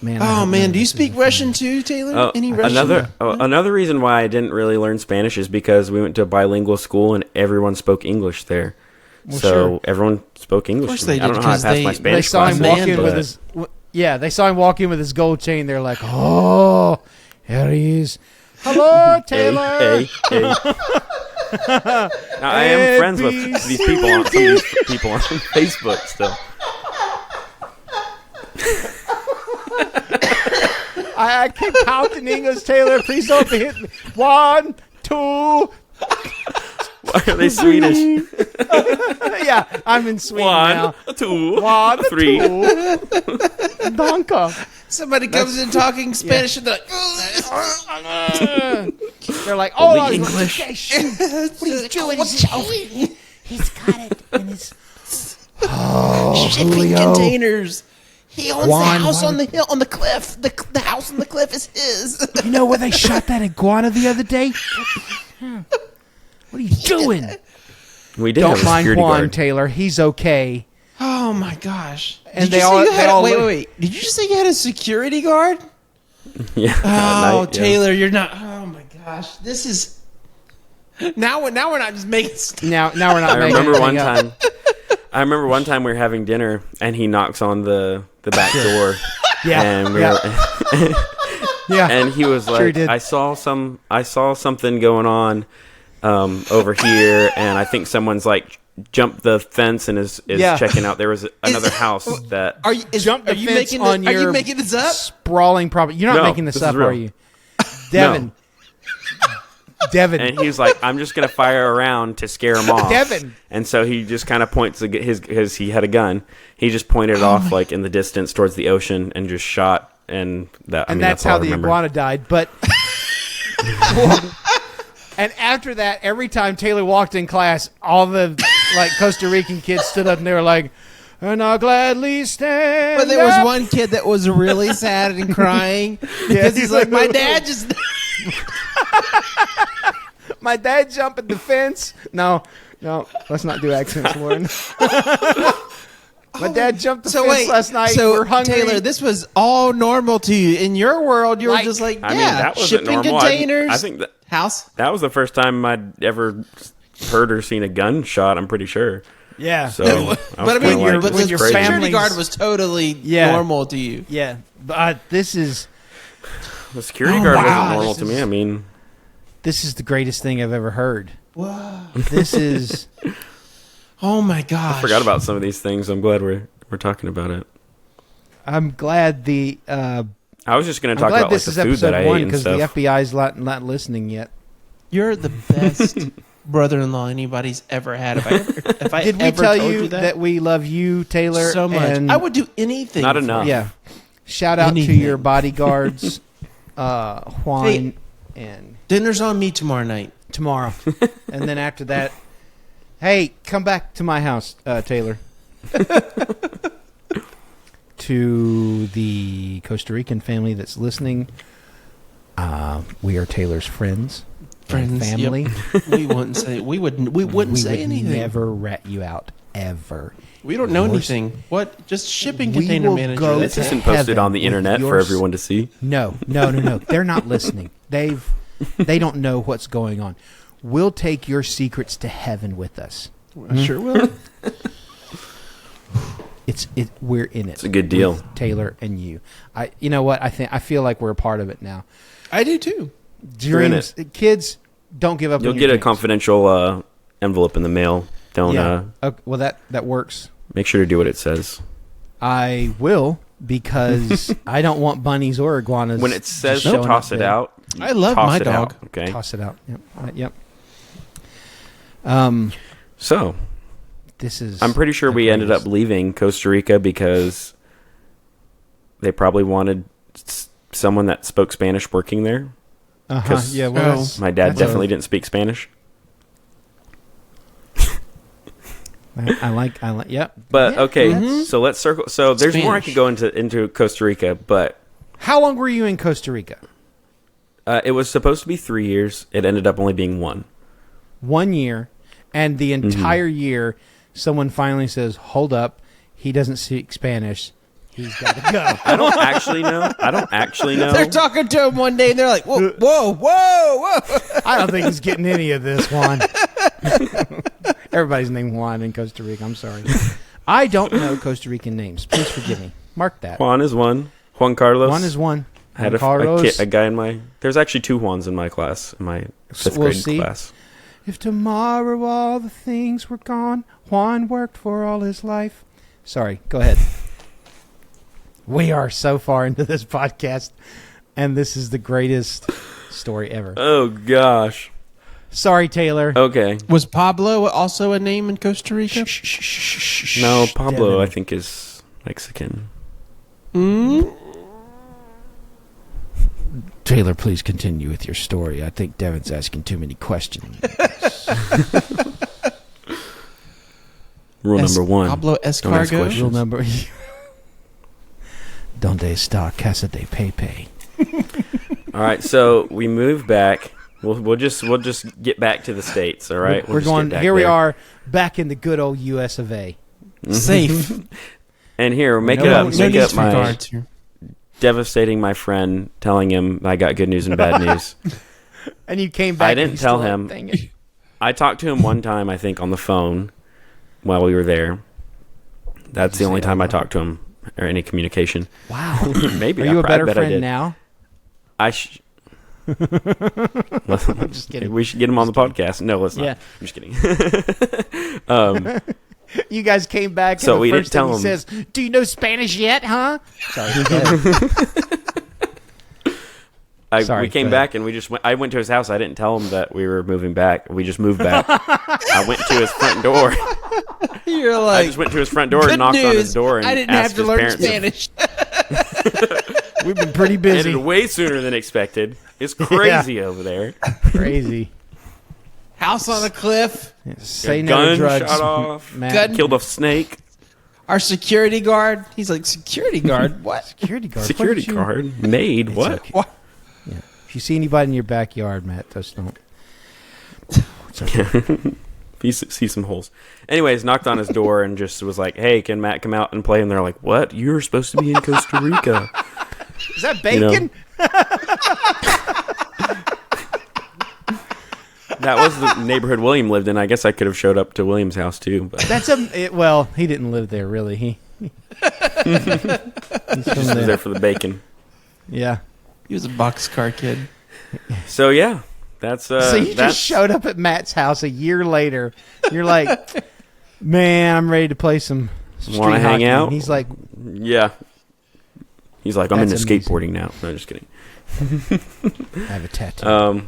Man, I Oh hope none man, of do you this is speak a Russian too, Taylor? Oh, Any Russian? another reason why I didn't really learn Spanish is because we went to a bilingual school and everyone spoke English there. Well, so sure. everyone spoke English. course to me. they I don't did, know how I 'cause passed my they Spanish They saw him class, walk in but- with his. Yeah, they saw him walk in with his gold chain. They're like, "Oh, here he is! Hello, Taylor." Hey. Now, I am friends with these people on some of these people on Facebook still. I keep counting English, Taylor. Please don't hit me. 1, 2. Why are they Swedish? Yeah, I'm in Sweden now. 2, 1, 3. 2. Danke. Somebody comes in talking Spanish and they're like, They're like, "Oh, Only English. What are you doing? He's got it in his shipping Julio. containers. He owns Juan, the house why on the hill, on the cliff. The house on the cliff is his. You know where they shot that iguana the other day? What are you doing? We did have Don't a mind security Juan, guard. Taylor. He's okay. Oh my gosh! And Did they you say all- you they had all wait, look- wait. Did you just say you had a security guard? Yeah. at Oh, night, yeah. Taylor, you're not. Oh my gosh, this is. Now we're not just making. Now we're not. I making remember one anything up. time. I remember one time we were having dinner and he knocks on the back door. Yeah, And we yeah. were, Yeah. and he was Sure he like, did. I saw something going on over here, and I think someone's like jumped the fence and is Yeah. checking out. There was another house that Are you? Jump the are you fence making? on Are your you making this up? sprawling property. You're not No, making this this up, is real. are you, Devin? Devin. and he was like, I'm just gonna fire around to scare him off. Devin. And so he just kind of points his he had a gun. He just pointed it off like in the distance towards the ocean and just shot. And that I mean, that's all how I the remember. iguana died. But and after that, every time Taylor walked in class, all the like Costa Rican kids stood up and they were like, "And I'll gladly stand." But there was up." one kid that was really sad and crying because he's like, my dad just. My dad jumping the fence. No, let's not do accents, Lauren. My dad jumped the fence last night. So We're hungry. Taylor, this was all normal to you. In your world, you were Like- just like, yeah, I mean, that wasn't shipping normal. containers. I think house. that was the first time I'd ever heard or seen a gunshot. I'm pretty sure. yeah. So, I was But I kinda mean, like, but this the is crazy. security family's- guard was totally Yeah. normal to you. Yeah. But this is The security Oh, guard wow. wasn't normal This to me. is- I mean, the greatest thing I've ever heard. Wow. This is Oh my gosh. I forgot about some of these things. I'm glad we're talking about it. I'm glad the I was just going to I'm talk glad about like this the is food that episode I one ate and because the stuff. FBI's not listening yet. You're the best brother-in-law anybody's ever had. If I Did we ever tell told you that, that we love you, Taylor? so much, and- I would do anything. Not for enough. you. Yeah. Shout out to Anything. your bodyguards, Juan, Hey. and Dinner's on me tomorrow night. tomorrow. And then after that, hey, come back to my house, Taylor. To the Costa Rican family that's listening, we are Taylor's friends, and Friends, family. We wouldn't say. We wouldn't say would anything. never rat you out ever. We don't know Yours- anything. What? Just shipping We container will manager. go That's This to it. isn't posted heaven on the with internet for yours. everyone to see. No. They're not listening. They don't know what's going on. We'll take your secrets to heaven with us. I sure will. We're in it. It's a good deal. with Taylor and you. You know what? I feel like we're a part of it now. I do too. You're in Dreams, kids, don't give up. You'll on get your a dreams. confidential envelope in the mail. Don't Yeah. Well, that works. make sure to do what it says. I will because I don't want bunnies or iguanas. When it says just showing toss up it there. out, I love toss my it dog. out, okay. Toss it out. Yep. So This is. I'm pretty sure the we ended up greatest. leaving Costa Rica because they probably wanted someone that spoke Spanish working there. Uh-huh. 'cause Yeah. Well, that's- My dad that's definitely didn't speak Spanish. I like. Yep. But Yeah, okay, that's- so let's circle. So there's more I Spanish. could go into Costa Rica, but How long were you in Costa Rica? It was supposed to be 3 years. It ended up only being 1. 1 year, and the entire year, someone finally says, "Hold up, he doesn't speak Spanish. He's got to go." I don't actually know. They're talking to him one day, and they're like, "Whoa, whoa, whoa, whoa!" I don't think he's getting any of this, Juan. Everybody's named Juan in Costa Rica. I'm sorry. I don't know Costa Rican names. Please forgive me. Mark that. Juan is one. Juan Carlos. Juan is one. I had a guy in my... There's actually 2 Juans in my class, in my 5th grade class. If tomorrow all the things were gone, Juan worked for all his life. Sorry, go ahead. We are so far into this podcast, and this is the greatest story ever. Oh, gosh. Sorry, Taylor. Okay. Was Pablo also a name in Costa Rica? No, Pablo, Devin. I think, is Mexican. Taylor, please continue with your story. I think Devin's asking too many questions. Rule number 1. Pablo Don't ask Escargot. questions. Rule number... Donde está casa de Pepe? All right, so we moved back. We'll just get back to the States, all right? We're just going... get back Here we there. are, back in the good old U.S. of A. Safe. And here, make No up my disregards here. devastating my friend, telling him I got good news and bad news. And you came back... I and didn't he's tell still him. Dang it. I talked to him one time, I think, on the phone while we were there. That's the only time I talked to him, or any communication. Wow. Maybe. Are you a better bet I friend did. now? I'm just kidding. We should get him on the podcast. No, let's not. Yeah. I'm just kidding. You guys came back, So and we the didn't first tell thing he him. says, "Do you know Spanish yet, huh?" Sorry. Go ahead. Sorry, We came go ahead. back and I went to his house. I didn't tell him that we were moving back. We just moved back. I went to his front door. You're I like, just went to his front door and good knocked news. on his door and I didn't asked have to his learn parents. Spanish. We've been pretty It busy. ended way sooner than expected. It's crazy over there. Crazy. House on a cliff. Say A no gun to drugs. shot off. Matt. Gun- Killed a snake. Our security guard. He's like, security guard? What? Security guard. Security What did you- guard made. It's What? okay. What? Yeah. If you see anybody in your backyard, Matt, just don't. It's okay. You see some holes. Anyways, knocked on his door and just was like, "Hey, can Matt come out and play?" And they're like, "What? You're supposed to be in Costa Rica." Is that bacon? That was the neighborhood William lived in. I guess I could have showed up to William's house too. But That's well, he didn't live there really. He's from just was there for the bacon. Yeah. He was a boxcar kid. So yeah, that's So you just showed up at Matt's house a year later. You're like, "Man, I'm ready to play some street Wanna hang hockey." out? And he's like, Yeah. He's like, I'm into That's amazing. skateboarding now. No, just kidding. "I have a tattoo."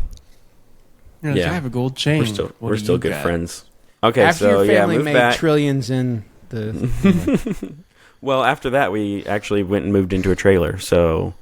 You're like, Yeah. I have a gold chain. We're still good friends. Okay, After so your family moved made back. trillions in the Well, after that, we actually went and moved into a trailer. So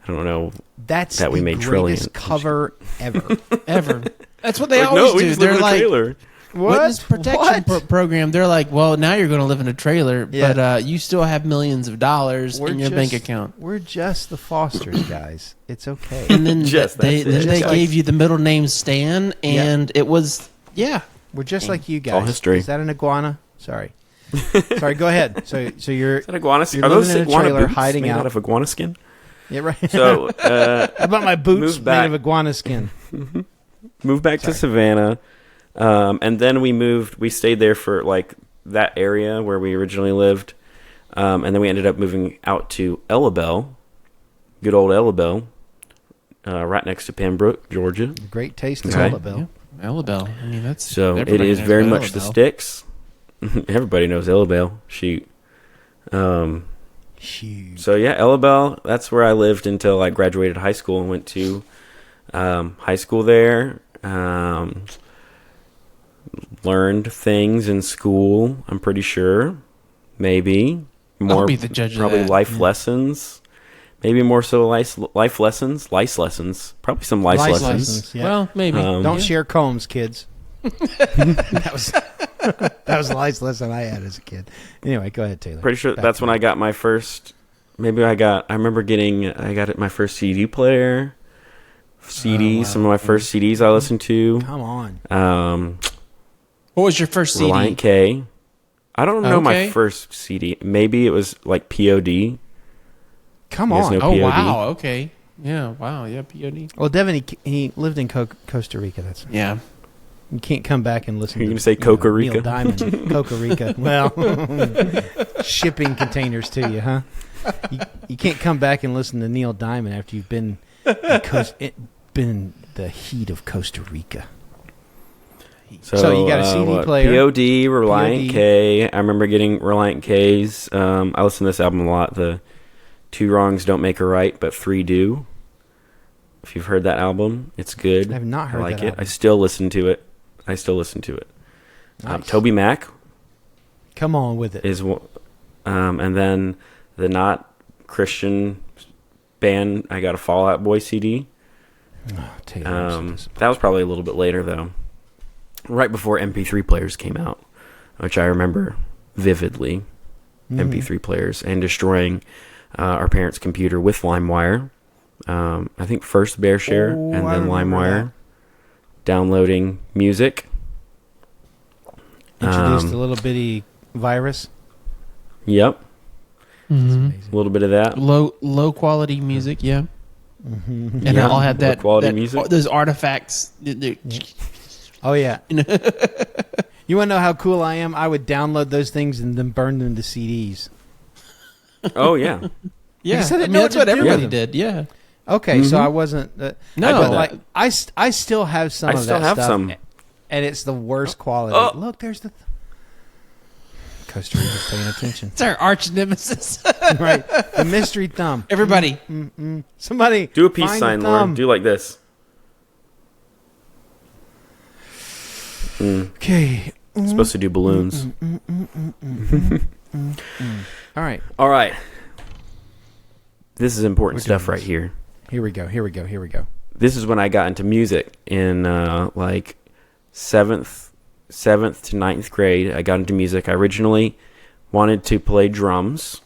I don't know. that's That we the made greatest trillions. cover ever. Ever. That's what they Like, always no, we do. just live They're in a like, trailer. witness protection program. They're like, well, now you're going to live in a trailer, Yeah. but you still have millions of dollars in your bank account. We're just the Fosters, guys. It's okay. And then Just- they that's it. then they Just gave like- you the middle name Stan, and it was We're just like you guys. all history. Is that an iguana? Sorry. Sorry, go ahead. So you're Is that iguana? You're Are those living in a iguana trailer, boots hiding made out. of iguana skin? yeah, right. So How about my boots moved made back. of iguana skin? moved back to Savannah, and then we stayed there for like that area where we originally lived, and then we ended up moving out to Ellabelle, good old Ellabelle, right next to Pembroke, Georgia. Great taste Okay. of Ellabelle. Ellabelle. I mean, that's So it everybody is knows very about much the Ellabelle. sticks. Everybody knows Ellabelle. Shoot. Huge. So yeah, Ellabelle, that's where I lived until I graduated high school and went to high school there. Learned things in school, I'm pretty sure. Maybe. More be the judge of probably that. life lessons. Maybe more so life lessons. Lice lessons. Probably some lice Lice lessons. lessons, yeah. Well, maybe. Don't Yeah. share combs, kids. that was the lice lesson I had as a kid. Anyway, go ahead, Taylor. Pretty sure Back that's to when I got my first maybe I got my first CD player. CDs, wow. some of my first CDs I listened to. Come on. What was your first CD? Reliant K. I don't know my Okay. first CD. Maybe it was like POD. Come You guys on. know Oh, POD? wow. Okay. Yeah, wow. Yeah, POD. Well, Devin, he lived in Costa Rica. That's Yeah. you can't come back and listen. You're to gonna say Coca Rica? Neil Diamond, Coca Rica. Well, shipping containers to you, huh? You can't come back and listen to Neil Diamond after you've been in the heat of Costa Rica. So you got a CD player. POD, Reliant POD. K. I remember getting Reliant K's. I listened to this album a lot. The 2 Wrongs Don't Make a Right, but 3 Do. If you've heard that album, it's good. I have not heard I like that it. album. I still listen to it. Nice. Toby Mac Come on with it. is, and then the not Christian band. I got a Fall Out Boy CD. Oh, Taylor, I'm so disappointed. That was probably a little bit later though, right before MP3 players came out, which I remember vividly. MP3 players and destroying our parents' computer with LimeWire. I think first BearShare and I then remember LimeWire. Downloading music. Introduced a little bitty virus. Yep, Amazing. a little bit of that. Low quality music, yeah. And Yeah, it all had low that quality that- music. Those artifacts. Oh yeah. You want to know how cool I am? I would download those things and then burn them to CDs. Oh yeah, Yeah, Because I didn't I mean, know that's what what to do with everybody them. did. Yeah. Okay, so I wasn't. No, but that. like I still have some I of still that have stuff, some. and it's the worst quality. Oh. Look, there's the. Costa Rica's paying attention. It's our arch nemesis. Right, the mystery thumb. Everybody. Somebody do a peace find sign, the thumb. Lauren. Do like this. Okay. It's supposed to do balloons. All right. All right. This is important We're stuff doing right this. here. Here we go. Here we go. Here we go. This is when I got into music in like seventh to ninth grade. I got into music. I originally wanted to play drums.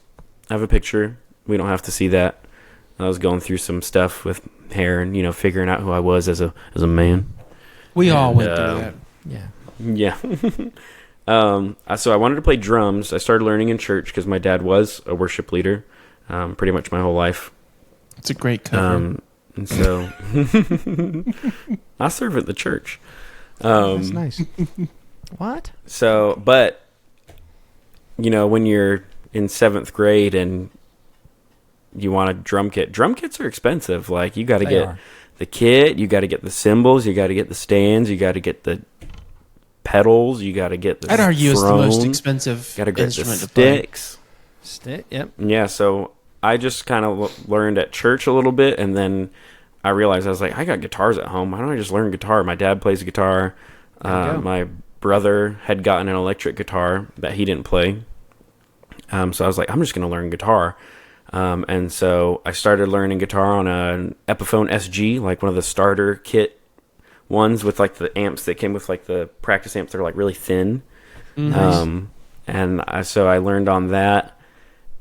I have a picture. We don't have to see that. I was going through some stuff with hair and figuring out who I was as a man. We all went through And, that. Yeah. Yeah. So I wanted to play drums. I started learning in church because my dad was a worship leader pretty much my whole life. It's a great cover. And so I serve at the church. That's nice. What? So, but, when you're in 7th grade and you want a drum kits are expensive. Like, you got to get the kit, you got to get the cymbals, you got to get the stands, you got to get the pedals, you got to get the I'd argue it's the most throne, expensive got to get the instrument to play. sticks. Stick. Yep. Yeah, so I just kind of learned at church a little bit, and then I realized I was like, I got guitars at home. Why don't I just learn guitar? My dad plays guitar. My brother had gotten an electric guitar that he didn't play. So I was like, I'm just going to learn guitar. And so I started learning guitar on an Epiphone SG, like one of the starter kit ones with like the amps that came with like the practice amps that are like really thin. So I learned on that.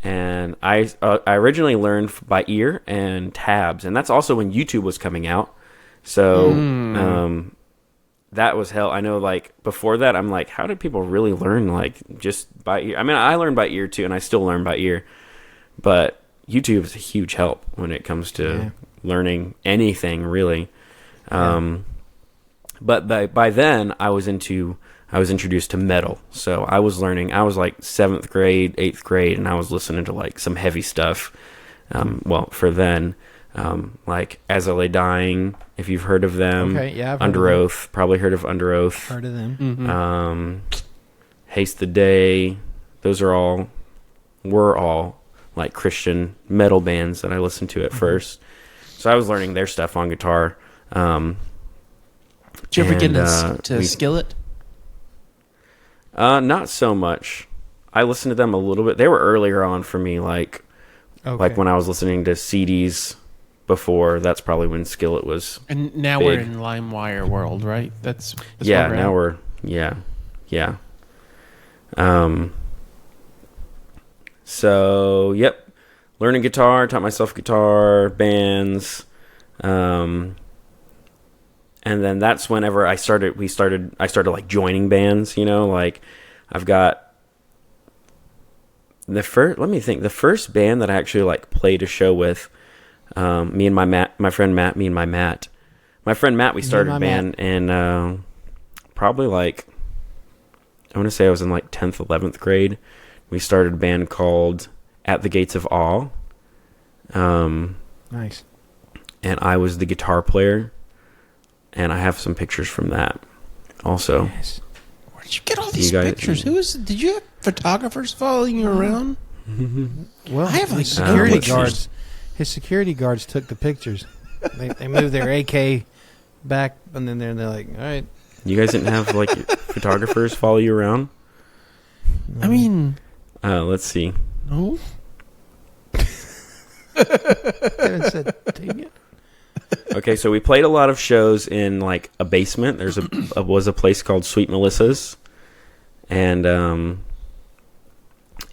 And I originally learned by ear and tabs, and that's also when YouTube was coming out. So that was hell. I know, like, before that, I'm like, how did people really learn, like, just by ear? I mean, I learned by ear too, and I still learn by ear. But YouTube is a huge help when it comes to learning anything, really. But by then, I was introduced to metal. So I was like 7th grade, 8th grade, and I was listening to like some heavy stuff. For then, like As I Lay Dying, if you've heard of them. Okay, yeah, I've heard Under of them. Oath, probably heard of Under Oath. Heard of them. Haste the Day. Those were all like Christian metal bands that I listened to at first. So I was learning their stuff on guitar. Did you ever get into Skillet? Not so much. I listened to them a little bit. They were earlier on for me, like when I was listening to CDs before. That's probably when Skillet was. And now big. we're in LimeWire world, right? That's yeah. where Now we're So yep, learning guitar, taught myself guitar, bands, and then that's whenever I started like joining bands, like I've got the first band that I actually like played a show with, me and my friend Matt, my friend Matt, we started a band, and probably like, I want to say I was in like 10th, 11th grade. We started a band called At the Gates of Awe. Nice. And I was the guitar player, and I have some pictures from that also. Yes. Where did you get all these pictures? Did you have photographers following you around? Well, I have like security guards. His security guards took the pictures. They moved their AK back, and then they're like, all right. You guys didn't have like photographers follow you around? I mean, let's see. No. Haven't said, dang it. Okay, so we played a lot of shows in like a basement. There's was a place called Sweet Melissa's, and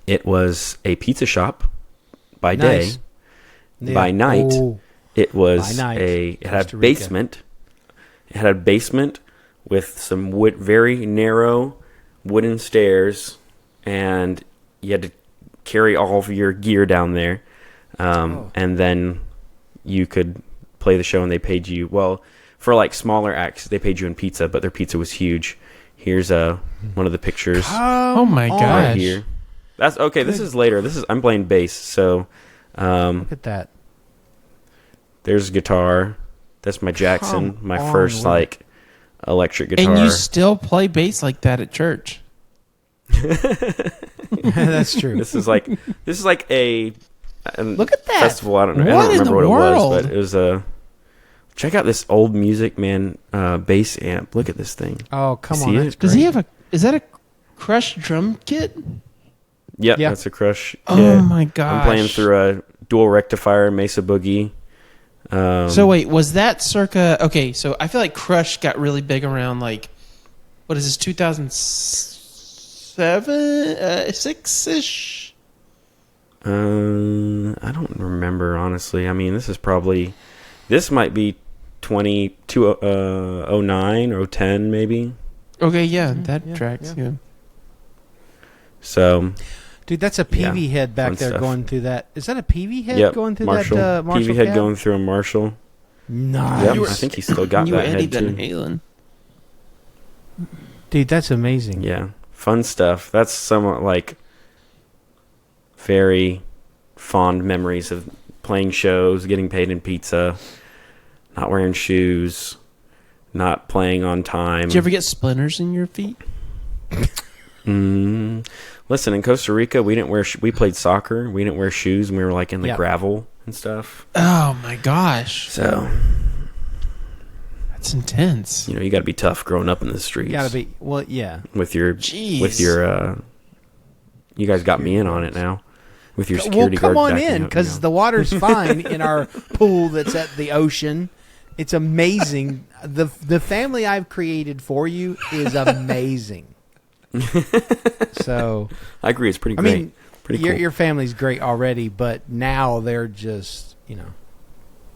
it was a pizza shop by day. Nice. Yeah. By night, it was it had Costa a Rica. basement. It had a basement with some very narrow wooden stairs, and you had to carry all of your gear down there, and then you could play the show, and they paid you, well, for like smaller acts, they paid you in pizza, but their pizza was huge. Here's one of the pictures Oh my gosh. right here. That's okay. This is later. I'm playing bass, so Look at that. there's guitar. That's my Jackson, my first Will. like electric guitar. And you still play bass like that at church? That's true. This is like a Look at that. festival. I don't know. What I in don't remember the what it was, world? but it was a. Check out this old Music Man bass amp. Look at this thing. Oh, come See on. it? That's Does he great. have is that a Crush drum kit? Yep, Yeah. that's a Crush. Oh kit. my gosh. I'm playing through a dual rectifier Mesa Boogie. So wait, was that circa... Okay, so I feel like Crush got really big around like... What is this, 2007? 6-ish? I don't remember, honestly. I mean, this might be 2009 or 10 maybe. Okay, yeah, that tracks, yeah. So, Dude, that's a PV head back fun there stuff. going through that. Is that a PV head yep, going through Marshall. that Marshall PV head cab? going through a Marshall. Nice. Yep, I think he still got You that Eddie head Van too. Halen. Dude, that's amazing. Yeah, fun stuff. That's somewhat like very fond memories of playing shows, getting paid in pizza, not wearing shoes, not playing on time. Did you ever get splinters in your feet? Listen, in Costa Rica, we didn't wear. We played soccer. We didn't wear shoes, and we were like in the Yeah. gravel and stuff. Oh my gosh. So That's intense. you got to be tough growing up in the streets. You gotta be. Well, yeah. with your. Jeez. You guys got me in on it now. With your Well, security come guard on backing in, up, because the water's fine in our pool that's at the ocean. It's amazing. The family I've created for you is amazing. So I agree. It's pretty I great. mean, pretty your cool. your family's great already, but now they're just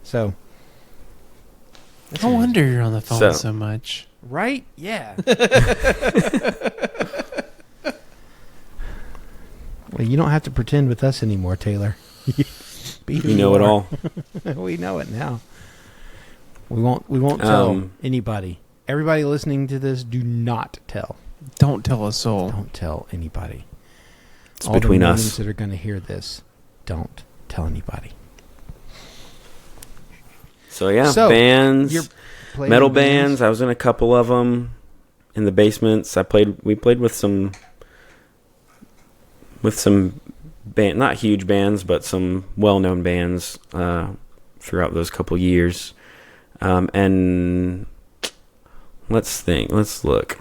So No wonder you're on the phone So- so much. right, yeah. Well, you don't have to pretend with us anymore, Taylor. Be who you know it are. all. We know it now. We won't tell anybody. Everybody listening to this, do not tell. Don't tell a soul. Don't tell anybody. It's All between the us. millions that are going to hear this, don't tell anybody. So yeah, So, bands, you're playing metal in bands. I was in a couple of them in the basements. We played with some not huge bands, but some well-known bands throughout those couple years. And let's look.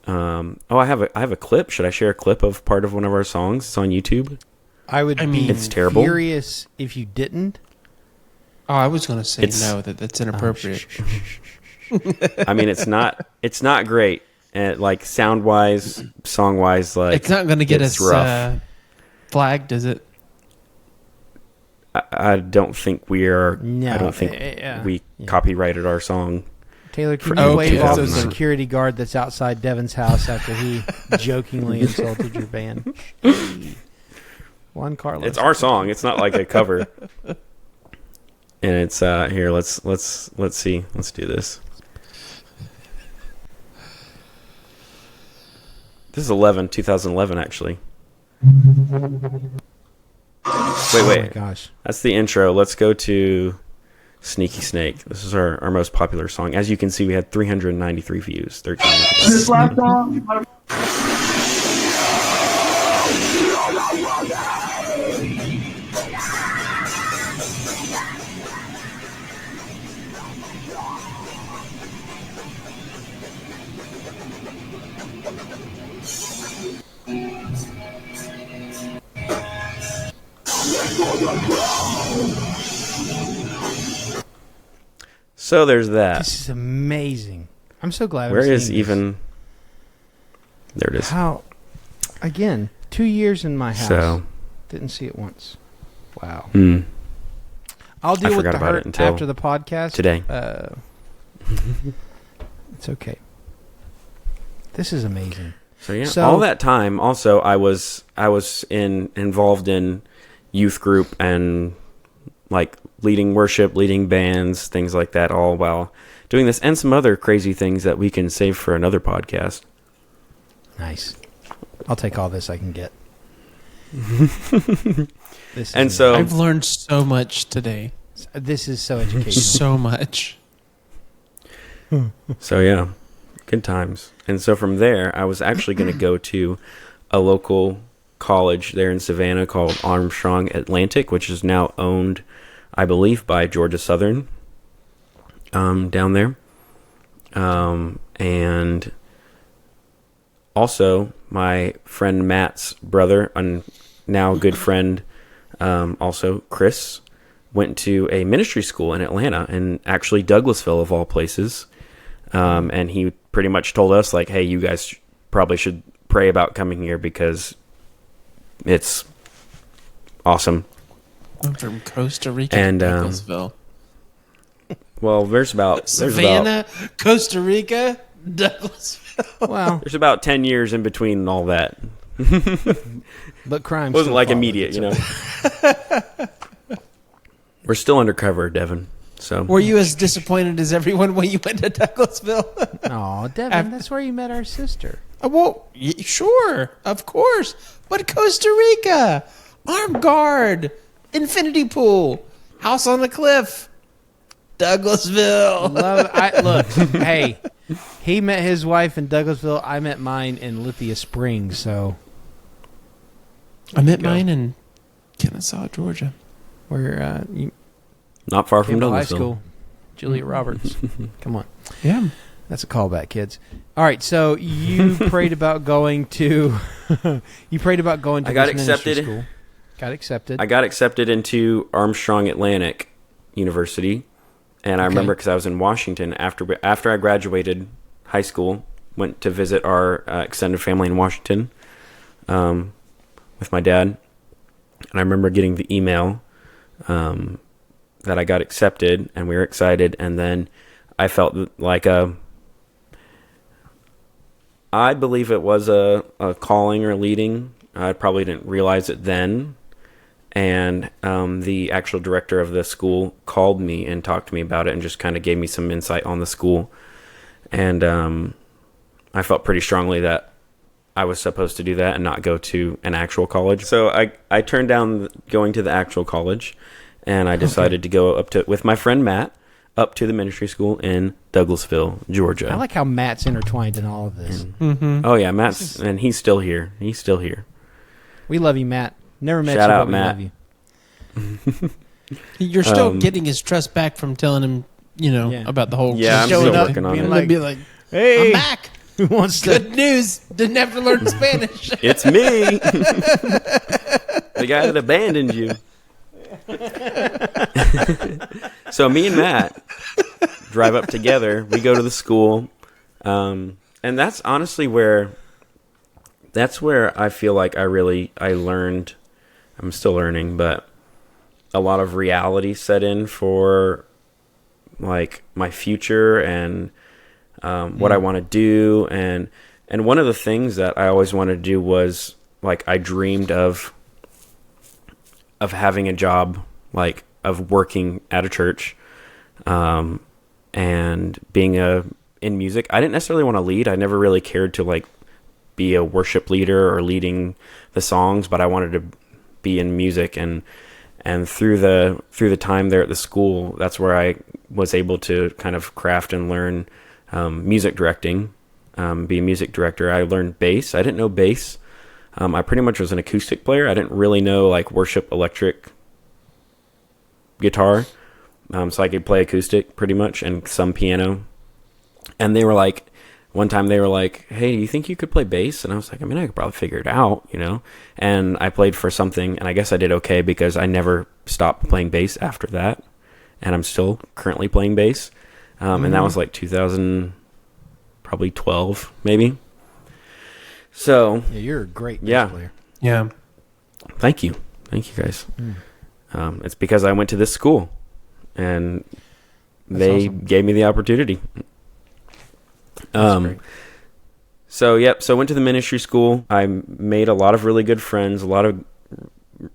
I have a clip. Should I share a clip of part of one of our songs? It's on YouTube. I would be It's terrible. furious if you didn't. Oh, I was going to say It's- no, that's inappropriate. I mean, it's not great. And like sound wise, song wise, like It's not going to get it's us rough. flagged, is it? I don't think we are. No, I don't think we copyrighted our song. Taylor, can For you wave off the 2009. security guard that's outside Devin's house after he jokingly insulted your band? Juan Carlos. It's our song. It's not like a cover. And it's here. Let's see. Let's do this. This is 2011, actually. Wait. Oh my gosh. That's the intro. Let's go to Sneaky Snake. This is our most popular song. As you can see, we had 393 views. 13 This last song. So there's that. This is amazing. I'm so glad. Where I'm is seeing even... There it this. is. How? Again, 2 years in my house. So... Didn't see it once. Wow. I I'll deal with forgot the about it hurt until after the podcast today. It's okay. This is amazing. So yeah, So- all that time. Also, I was involved in youth group and like leading worship, leading bands, things like that. All while doing this, and some other crazy things that we can save for another podcast. Nice. I'll take all this I can get. This And is so- I've learned so much today. this is so educational. So much. So yeah, good times. And so from there, I was actually going to go to a local college there in Savannah called Armstrong Atlantic, which is now owned, I believe, by Georgia Southern down there. And also my friend Matt's brother, and now good friend, also Chris, went to a ministry school in Atlanta, and actually Douglasville of all places. And he pretty much told us, like, hey, you guys probably should pray about coming here because it's awesome. I'm from Costa Rica, And, Douglasville. Well, there's about Savannah, Costa Rica, Douglasville. Wow. there's about 10 years in between all that. But crime It wasn't like immediate, you know. We're still undercover, Devin. So Were you as disappointed as everyone when you went to Douglasville? Oh, Devin, that's where you met our sister. Well, sure, of course. But Costa Rica, armed guard, infinity pool, house on the cliff, Douglasville. Look, hey, he met his wife in Douglasville. I met mine in Lithia Springs. So I met mine in Kennesaw, Georgia. we're not far from Campbell High Douglasville. School. Julia Roberts. Come on. Yeah. That's a callback, kids. All right, so you prayed about going to you prayed about going to I got this ministry accepted. school. Got accepted. I got accepted into Armstrong Atlantic University, and I remember because I was in Washington after I graduated high school, went to visit our extended family in Washington with my dad, and I remember getting the email that I got accepted, and we were excited, and then I felt like I believe it was a calling or leading. I probably didn't realize it then. And the actual director of the school called me and talked to me about it and just kind of gave me some insight on the school. And I felt pretty strongly that I was supposed to do that and not go to an actual college. So I turned down going to the actual college, and I decided to go with my friend Matt up to the ministry school in Douglasville, Georgia. I like how Matt's intertwined in all of this. Oh yeah, Matt's and he's still here. He's still here. We love you, Matt. Never met Shout you, out, but we Matt. love you. You're still getting his trust back from telling him, Yeah. about the whole. Yeah, I'm Showing still up, working on being it. like, Be like, Hey, I'm back. who wants to? Good news. Didn't have to learn Spanish. It's me, the guy that abandoned you. So me and Matt drive up together. We go to the school, and that's honestly where I feel like I learned. I'm still learning, but a lot of reality set in for like my future and what I want to do, and one of the things that I always wanted to do was like I dreamed of having a job, like of working at a church, and being in music. I didn't necessarily want to lead. I never really cared to like be a worship leader or leading the songs, but I wanted to be in music, and through the time there at the school, that's where I was able to kind of craft and learn music directing, be a music director. I learned bass. I didn't know bass. I pretty much was an acoustic player. I didn't really know like worship electric guitar, so I could play acoustic pretty much and some piano. And they were like, one time they were like, "Hey, do you think you could play bass?" And I was like, I mean, I could probably figure it out, you know. And I played for something, and I guess I did okay because I never stopped playing bass after that, and I'm still currently playing bass. And that was like 2012 maybe. So yeah, you're a great bass player. Yeah. Thank you guys. It's because I went to this school, and they gave me the opportunity. So went to the ministry school. I made a lot of really good friends, a lot of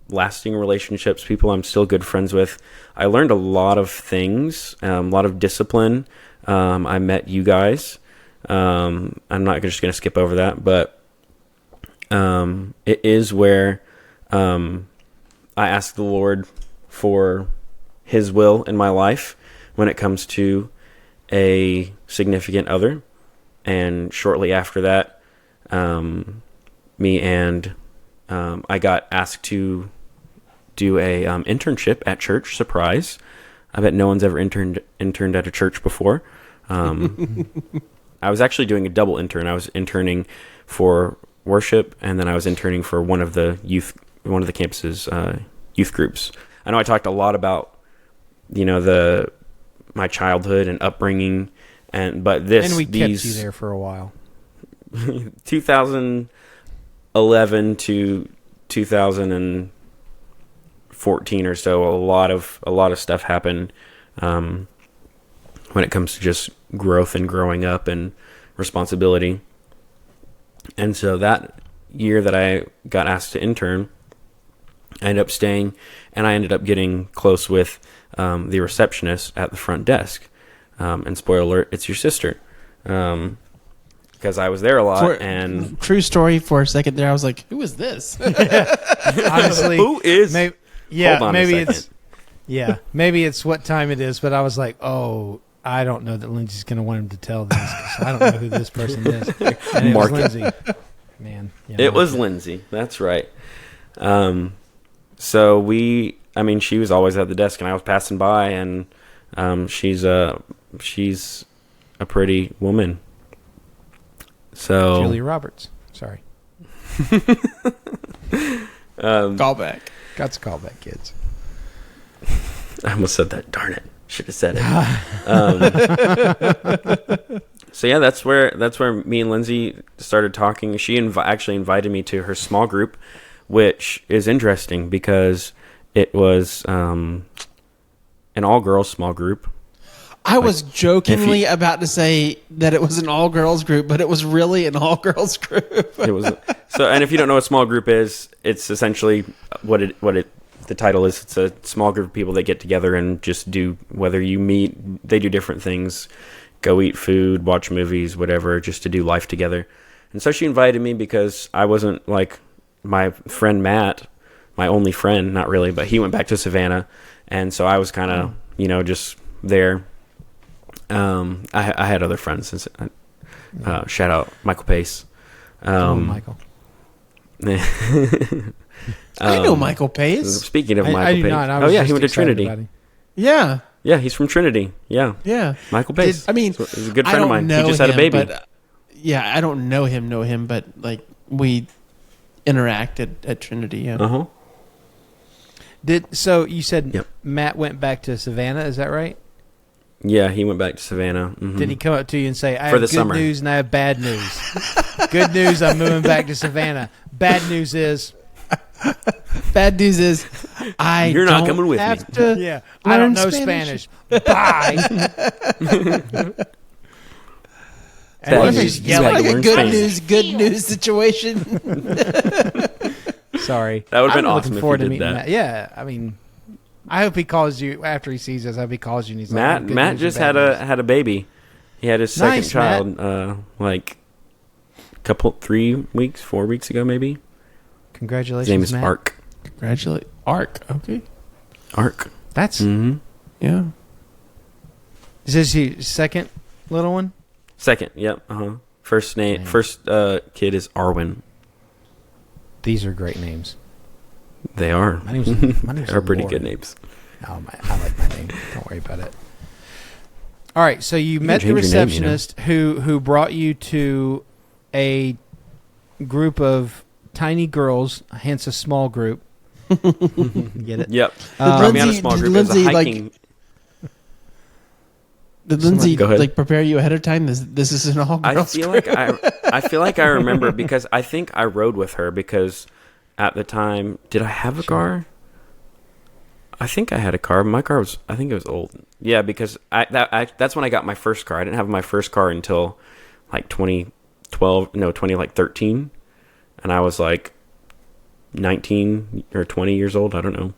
lasting relationships, people I'm still good friends with. I learned a lot of things, a lot of discipline. I met you guys. I'm not just going to skip over that, but it is where I ask the Lord for His will in my life when it comes to a significant other. And shortly after that, I got asked to do a internship at church. Surprise! I bet no one's ever interned at a church before. I was actually doing a double intern. I was interning for worship, and then I was interning for one of the campus's youth groups. I know I talked a lot about, you know, my childhood and upbringing. But we kept you there for a while. 2011 to 2014 or so, a lot of stuff happened when it comes to just growth and growing up and responsibility. And so that year that I got asked to intern, I ended up staying, and I ended up getting close with the receptionist at the front desk. And spoiler alert, it's your sister. Because I was there a lot. And true story, for a second there, I was like, who is this? Honestly, who is? Maybe it's what time it is, but I was like, oh, I don't know that Lindsay's going to want him to tell this because I don't know who this person is. And it was Lindsay. Man. Yeah, it was Lindsay. That's right. So she was always at the desk, and I was passing by, and she's a pretty woman. So Julia Roberts. Sorry. Callback. Got to call back, kids. I almost said that. Darn it. Should have said it. So yeah, that's where me and Lindsay started talking. She actually invited me to her small group, which is interesting because it was an all-girls small group. I was jokingly about to say that it was an all-girls group, but it was really an all-girls group. It was and if you don't know what a small group is, it's essentially the title is. It's a small group of people that get together and just do, whether you meet, they do different things, go eat food, watch movies, whatever, just to do life together. And so she invited me because I wasn't like my friend Matt, my only friend, not really, but he went back to Savannah, and so I was kind of just there. I had other friends. Shout out Michael Pace. Michael. I know Michael Pace. Speaking of Michael I do Pace. not. He went to Trinity. Yeah. Yeah, he's from Trinity. Yeah. Yeah. Michael Pace. He's a good friend of mine. He just had a baby. But, I don't know him, but like we interacted at Trinity. Yeah. Uh-huh. So you said Yep. Matt went back to Savannah, is that right? Yeah, he went back to Savannah. Mm-hmm. Did he come up to you and say, I For have the good summer. news and I have bad news? Good news, I'm moving back to Savannah. Bad news is... You're not coming with have me. to Yeah, I don't learn know Spanish. Bye. And That he's is- just you gotta yelling. learn good news situation. Sorry, That would've been I'm awesome looking if forward you to did meeting that. Matt. Yeah, I mean, I hope he calls you after he sees us. I hope he calls you and he's like, "Oh, good Matt news or just bad had a baby. He had his second Nice, child like 4 weeks ago maybe. news." Congratulations, His name is Matt. Ark. Congratulate Ark. Okay. Ark. That's Mm-hmm. Yeah. is this your second little one? Second. Yep. First name. Nice. First kid is Arwen. These are great names. They are. My name's They're pretty Lauren. good names. Oh, I like my name. Don't worry about it. All right, so you met the change your name, you know. receptionist who brought you to a group of tiny girls, hence a small group. Get it? Yep. Um, Brought me on a Lindsay- small did group. It was a Lindsay, like, hiking. Did Lindsay Go ahead. like prepare you ahead of time? This is an all I girls feel group. like I feel like I remember because I think I rode with her because at the time, did I have a car? I think I had a car. My car was, I think it was old. Yeah, because that's when I got my first car. I didn't have my first car until like 2013, and I was like 19 or 20 years old. I don't know.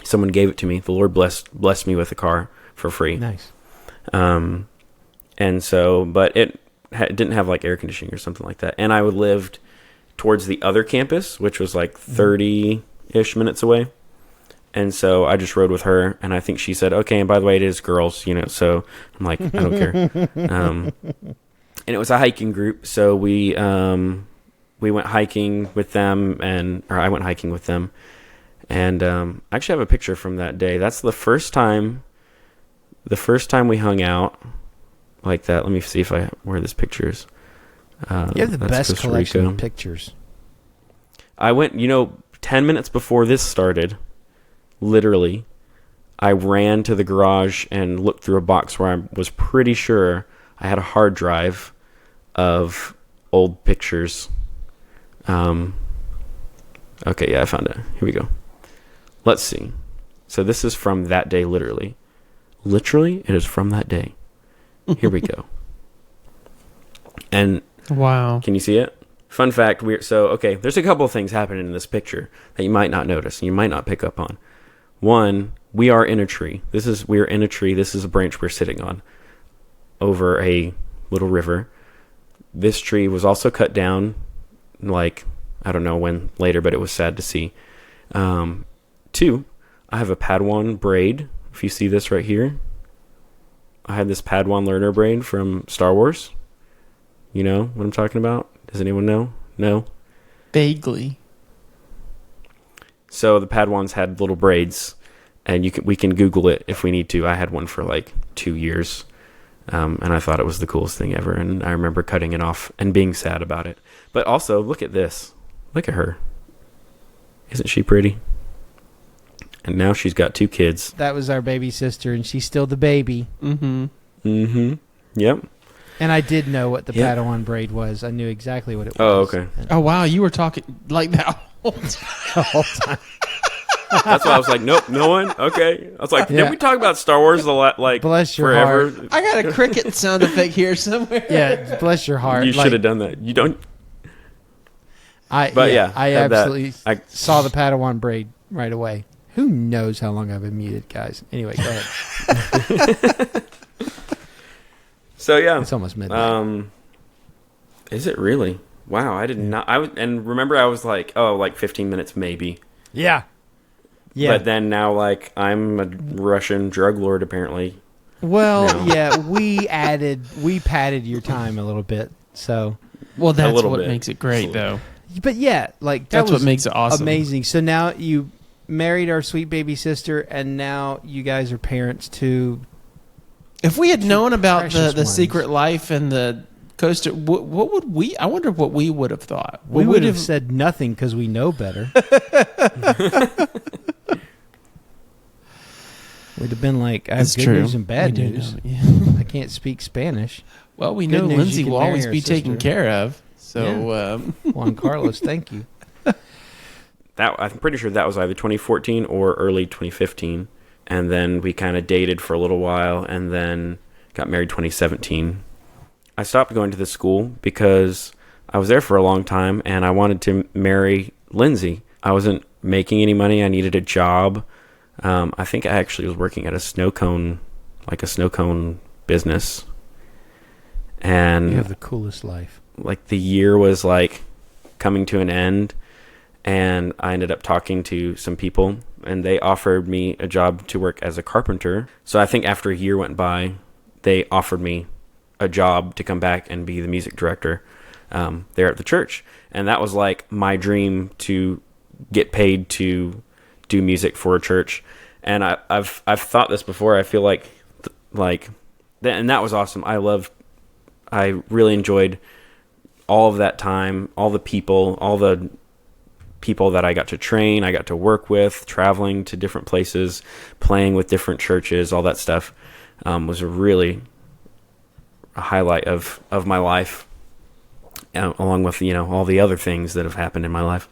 Someone gave it to me. The Lord blessed me with a car for free. Nice. And so, but it didn't have like air conditioning or something like that. And I lived towards the other campus, which was like 30-ish minutes away. And so I just rode with her, and I think she said, okay, and by the way, it is girls, so I'm like, I don't care. And it was a hiking group, so we went hiking with them, or I went hiking with them. And I actually have a picture from that day. That's the first time we hung out like that. Let me see where this picture is. You have the That's best Costa collection Rica. of pictures. I went, 10 minutes before this started, literally, I ran to the garage and looked through a box where I was pretty sure I had a hard drive of old pictures. Okay, yeah, I found it. Here we go. Let's see. So this is from that day, literally. Literally, it is from that day. Here we go. And Wow. can you see it? Fun fact, there's a couple of things happening in this picture that you might not notice and you might not pick up on. One, we are in a tree. We are in a tree. This is a branch we're sitting on over a little river. This tree was also cut down, like, I don't know when later, but it was sad to see. Two, I have a Padawan braid. If you see this right here, I had this Padawan learner braid from Star Wars. You know what I'm talking about? Does anyone know? No? Vaguely. So the Padawans had little braids, and we can Google it if we need to. I had one for like 2 years, and I thought it was the coolest thing ever. And I remember cutting it off and being sad about it. But also, look at this. Look at her. Isn't she pretty? And now she's got 2 kids. That was our baby sister, and she's still the baby. Mm-hmm. Mm-hmm. Yep. And I did know what the Yep. Padawan braid was. I knew exactly what it was. Oh, okay. Oh wow, you were talking like that whole time. The whole time. That's why I was like, nope, no one. Okay. I was like, Yeah. did we talk about Star Wars a lot? Like, Bless your forever? heart. I got a cricket sound effect here somewhere. Yeah, bless your heart. You Like, should have done that. You don't. I I had that. absolutely I- saw the Padawan braid right away. Who knows how long I've been muted, guys? Anyway, go ahead. So yeah. It's almost midnight. Is it really? Wow, I did not. And remember, I was like, like 15 minutes maybe. Yeah. But then now, like, I'm a Russian drug lord apparently. Well, No. yeah, we padded your time a little bit. So, Well, that's little what bit. makes it great, though. but yeah, like that That's was what makes it awesome. amazing. So now you married our sweet baby sister, and now you guys are parents to. If we had known about precious the ones. secret life and the coaster, what would we? I wonder what we would have thought. We would have said nothing because we know better. We'd have been like, I have That's good true. news and bad We do news. know, yeah. I can't speak Spanish. Well, we Good know news, Lindsay you can will marry always our be taken sister. care of. So, Juan Carlos, thank you. I'm pretty sure that was either 2014 or early 2015. And then we kind of dated for a little while and then got married 2017. I stopped going to the school because I was there for a long time and I wanted to marry Lindsay. I wasn't making any money. I needed a job. I think I actually was working at a snow cone business. And you have the coolest life. Like the year was like coming to an end, and I ended up talking to some people, and they offered me a job to work as a carpenter. So I think after a year went by, they offered me a job to come back and be the music director there at the church. And that was like my dream, to get paid to do music for a church. And I've thought this before. I feel like and that was awesome. I really enjoyed all of that time, all the people that I got to train, I got to work with, traveling to different places, playing with different churches, all that stuff was really a highlight of my life, along with, all the other things that have happened in my life.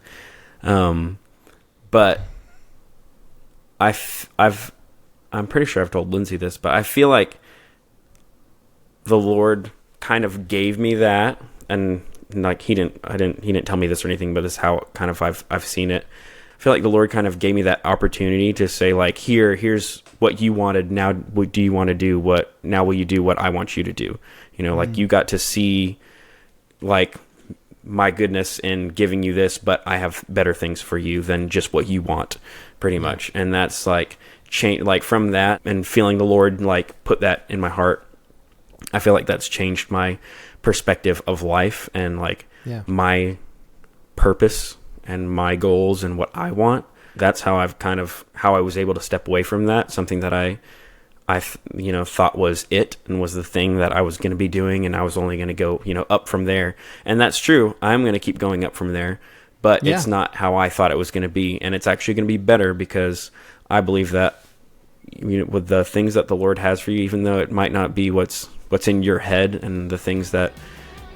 But I'm pretty sure I've told Lindsay this, but I feel like the Lord kind of gave me that, and like he didn't tell me this or anything, but it's how kind of I've seen it. I feel like the Lord kind of gave me that opportunity to say, like, here's what you wanted. Now, what do you want to do? Now will you do what I want you to do? Like you got to see like my goodness in giving you this, but I have better things for you than just what you want, pretty much. And that's like change, like from that and feeling the Lord like put that in my heart. I feel like that's changed my perspective of life and like my purpose and my goals and what I want. That's how how I was able to step away from that, something that I thought was it and was the thing that I was going to be doing, and I was only going to go, up from there. And that's true. I'm going to keep going up from there, but it's not how I thought it was going to be. And it's actually going to be better, because I believe that, with the things that the Lord has for you, even though it might not be what's in your head and the things that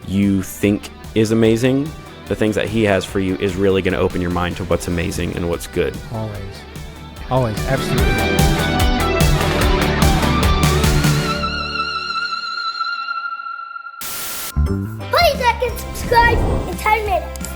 you think is amazing, the things that he has for you is really going to open your mind to what's amazing and what's good. Always, absolutely. Please like and subscribe in 10 minutes.